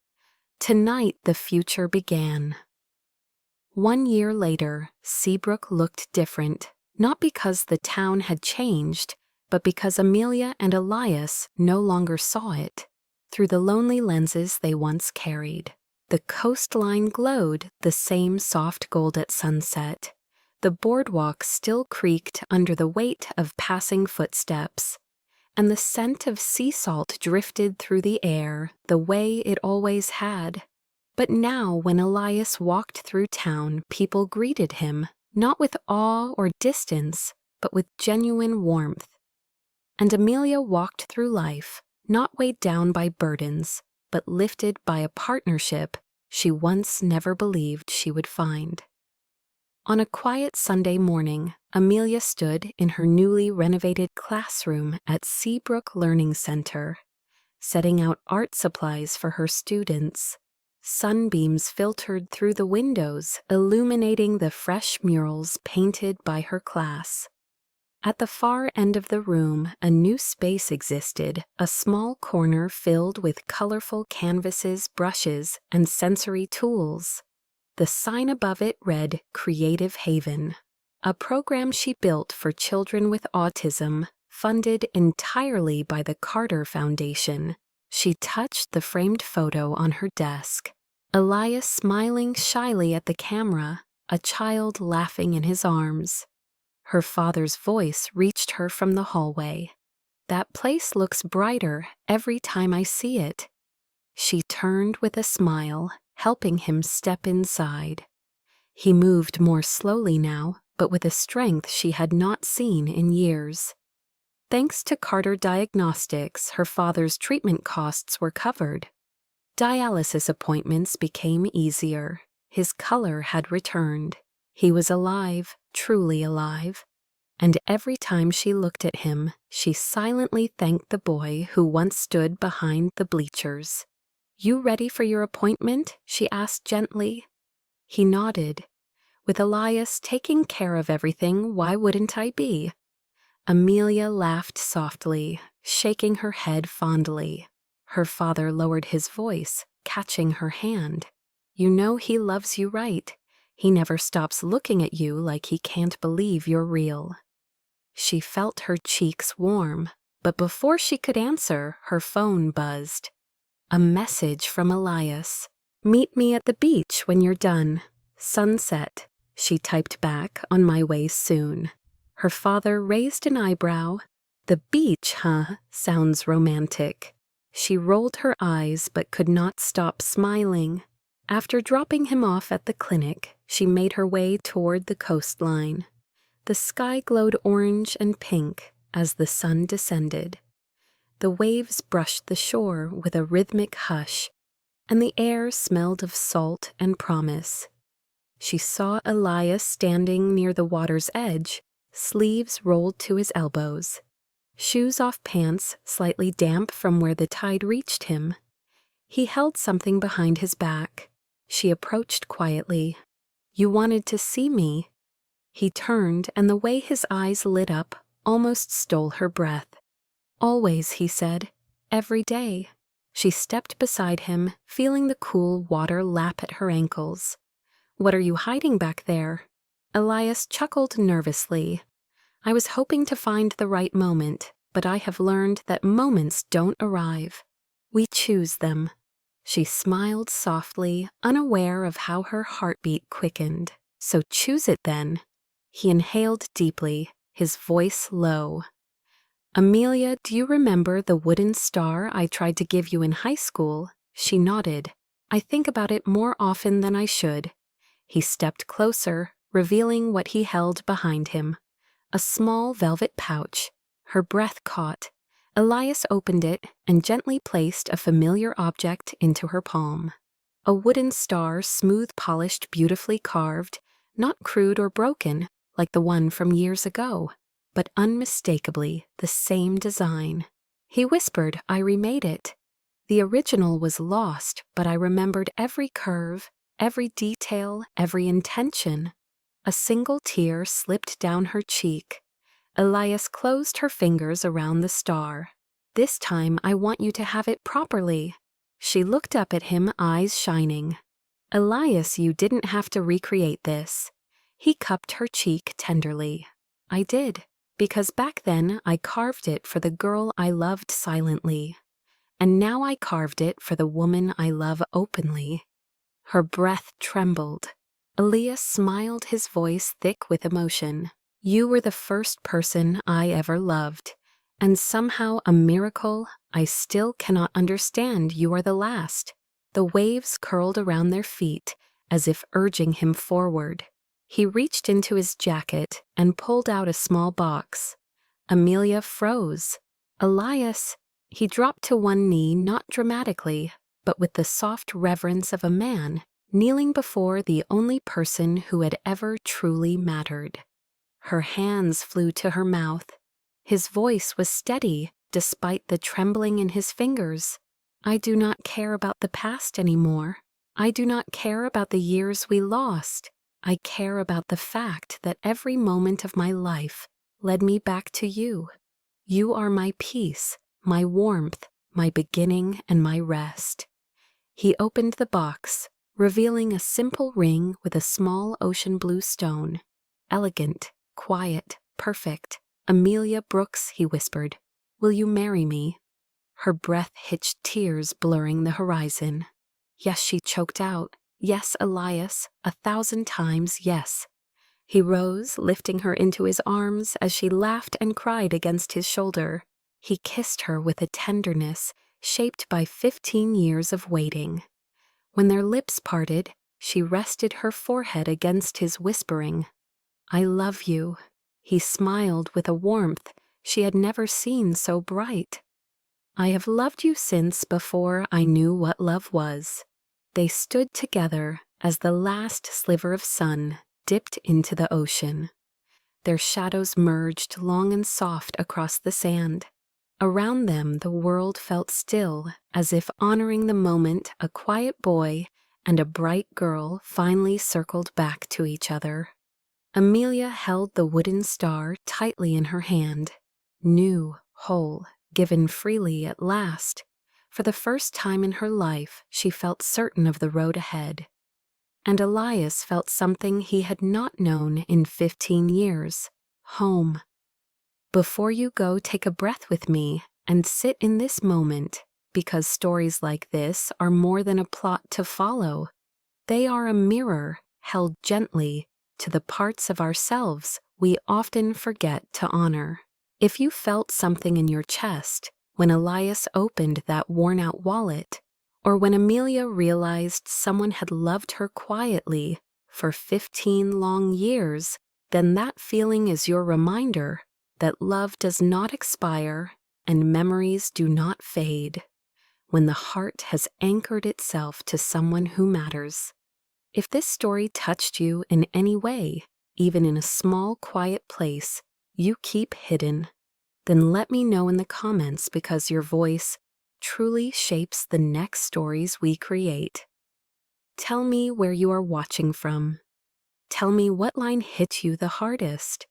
Tonight, the future began. 1 year later, Seabrook looked different, not because the town had changed, but because Amelia and Elias no longer saw it through the lonely lenses they once carried. The coastline glowed the same soft gold at sunset. The boardwalk still creaked under the weight of passing footsteps, and the scent of sea salt drifted through the air the way it always had. But now, when Elias walked through town, people greeted him, not with awe or distance, but with genuine warmth. And Amelia walked through life, not weighed down by burdens, but lifted by a partnership she once never believed she would find. On a quiet Sunday morning, Amelia stood in her newly renovated classroom at Seabrook Learning Center, setting out art supplies for her students. Sunbeams filtered through the windows, illuminating the fresh murals painted by her class. At the far end of the room, a new space existed, a small corner filled with colorful canvases, brushes, and sensory tools. The sign above it read Creative Haven. a program she built for children with autism, funded entirely by the Carter Foundation. She touched the framed photo on her desk. Elias smiling shyly at the camera, a child laughing in his arms. Her father's voice reached her from the hallway. "That place looks brighter every time I see it." She turned with a smile, helping him step inside. He moved more slowly now, but with a strength she had not seen in years. Thanks to Carter Diagnostics, her father's treatment costs were covered. Dialysis appointments became easier. His color had returned. He was alive, truly alive. And every time she looked at him, she silently thanked the boy who once stood behind the bleachers. "You ready for your appointment?" she asked gently. He nodded. "With Elias taking care of everything, why wouldn't I be?" Amelia laughed softly, shaking her head fondly. Her father lowered his voice, catching her hand. "You know he loves you, right? He never stops looking at you like he can't believe you're real." She felt her cheeks warm, but before she could answer, her phone buzzed. A message from Elias. "Meet me at the beach when you're done. Sunset." She typed back, "On my way soon." Her father raised an eyebrow. "The beach, huh? Sounds romantic." She rolled her eyes but could not stop smiling. After dropping him off at the clinic, she made her way toward the coastline. The sky glowed orange and pink as the sun descended. The waves brushed the shore with a rhythmic hush, and the air smelled of salt and promise. She saw Elias standing near the water's edge, sleeves rolled to his elbows. Shoes off pants, slightly damp from where the tide reached him. He held something behind his back. She approached quietly. "You wanted to see me?" He turned, and the way his eyes lit up almost stole her breath. "Always," he said. "Every day." She stepped beside him, feeling the cool water lap at her ankles. "What are you hiding back there?" Elias chuckled nervously. "I was hoping to find the right moment, but I have learned that moments don't arrive. We choose them." She smiled softly, unaware of how her heartbeat quickened. "So choose it then." He inhaled deeply, his voice low. "Amelia, do you remember the wooden star I tried to give you in high school?" She nodded. "I think about it more often than I should." He stepped closer, revealing what he held behind him. A small velvet pouch. Her breath caught. Elias opened it and gently placed a familiar object into her palm. A wooden star, smooth polished, beautifully carved, not crude or broken like the one from years ago, but unmistakably the same design. He whispered, "I remade it. The original was lost, but I remembered every curve, every detail, every intention." A single tear slipped down her cheek. Elias closed her fingers around the star. "This time I want you to have it properly." She looked up at him, eyes shining. "Elias, you didn't have to recreate this." He cupped her cheek tenderly. "I did, because back then I carved it for the girl I loved silently. And now I carved it for the woman I love openly." Her breath trembled. Elias smiled, his voice thick with emotion. "You were the first person I ever loved, and somehow a miracle I still cannot understand you are the last." The waves curled around their feet as if urging him forward. He reached into his jacket and pulled out a small box. Amelia froze. "Elias," he dropped to one knee, not dramatically, but with the soft reverence of a man kneeling before the only person who had ever truly mattered. Her hands flew to her mouth. His voice was steady, despite the trembling in his fingers. "I do not care about the past anymore. I do not care about the years we lost. I care about the fact that every moment of my life led me back to you. You are my peace, my warmth, my beginning, and my rest." He opened the box, revealing a simple ring with a small ocean blue stone. Elegant, quiet, perfect. Amelia Brooks, he whispered. Will you marry me? Her breath hitched, tears blurring the horizon. Yes, she choked out. Yes, Elias, 1,000 times yes. He rose, lifting her into his arms as she laughed and cried against his shoulder. He kissed her with a tenderness shaped by 15 years of waiting. When their lips parted, she rested her forehead against his, whispering, I love you. He smiled with a warmth she had never seen so bright. I have loved you since before I knew what love was. They stood together as the last sliver of sun dipped into the ocean. Their shadows merged long and soft across the sand. Around them the world felt still, as if honoring the moment a quiet boy and a bright girl finally circled back to each other. Amelia held the wooden star tightly in her hand, new, whole, given freely at last. For the first time in her life, she felt certain of the road ahead. And Elias felt something he had not known in 15 years, home. Before you go, take a breath with me and sit in this moment, because stories like this are more than a plot to follow. They are a mirror held gently to the parts of ourselves we often forget to honor. If you felt something in your chest when Elias opened that worn-out wallet, or when Amelia realized someone had loved her quietly for 15 long years, then that feeling is your reminder that love does not expire and memories do not fade when the heart has anchored itself to someone who matters. If this story touched you in any way, even in a small, quiet place you keep hidden, then let me know in the comments, because your voice truly shapes the next stories we create. Tell me where you are watching from. Tell me what line hit you the hardest.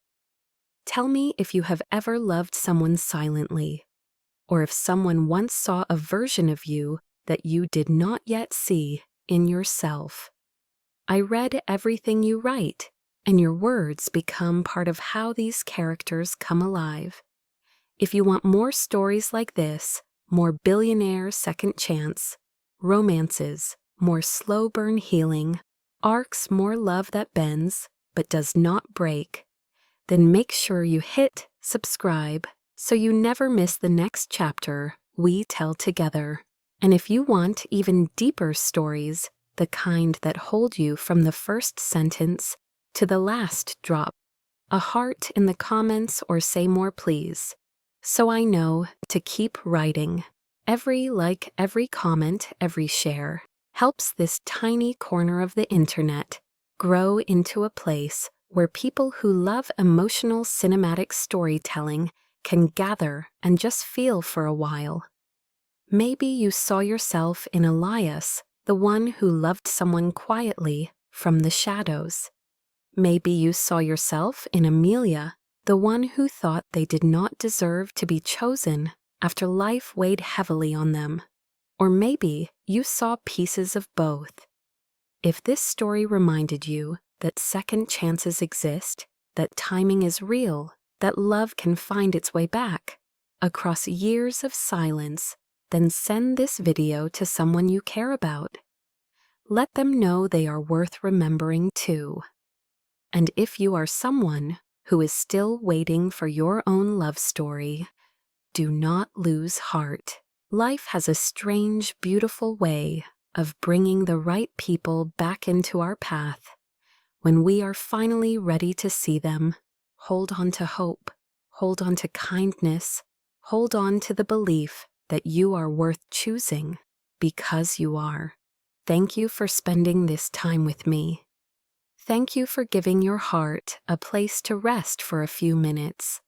Tell me if you have ever loved someone silently, or if someone once saw a version of you that you did not yet see in yourself. I read everything you write, and your words become part of how these characters come alive. If you want more stories like this, more billionaire second chance, romances, more slow burn healing, arcs, more love that bends but does not break, then make sure you hit subscribe so you never miss the next chapter we tell together. And if you want even deeper stories, the kind that hold you from the first sentence to the last drop a heart in the comments or say more please, so I know to keep writing. Every like, every comment, every share helps this tiny corner of the internet grow into a place where people who love emotional cinematic storytelling can gather and just feel for a while. Maybe you saw yourself in Elias, the one who loved someone quietly from the shadows. Maybe you saw yourself in Amelia, the one who thought they did not deserve to be chosen after life weighed heavily on them. Or maybe you saw pieces of both. If this story reminded you that second chances exist, that timing is real, that love can find its way back across years of silence, then send this video to someone you care about. Let them know they are worth remembering too. And if you are someone who is still waiting for your own love story, do not lose heart. Life has a strange, beautiful way of bringing the right people back into our path. When we are finally ready to see them, hold on to hope, hold on to kindness, hold on to the belief that you are worth choosing, because you are. Thank you for spending this time with me. Thank you for giving your heart a place to rest for a few minutes.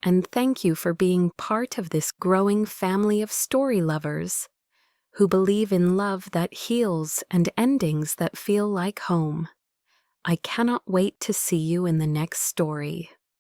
And thank you for being part of this growing family of story lovers who believe in love that heals and endings that feel like home. I cannot wait to see you in the next story.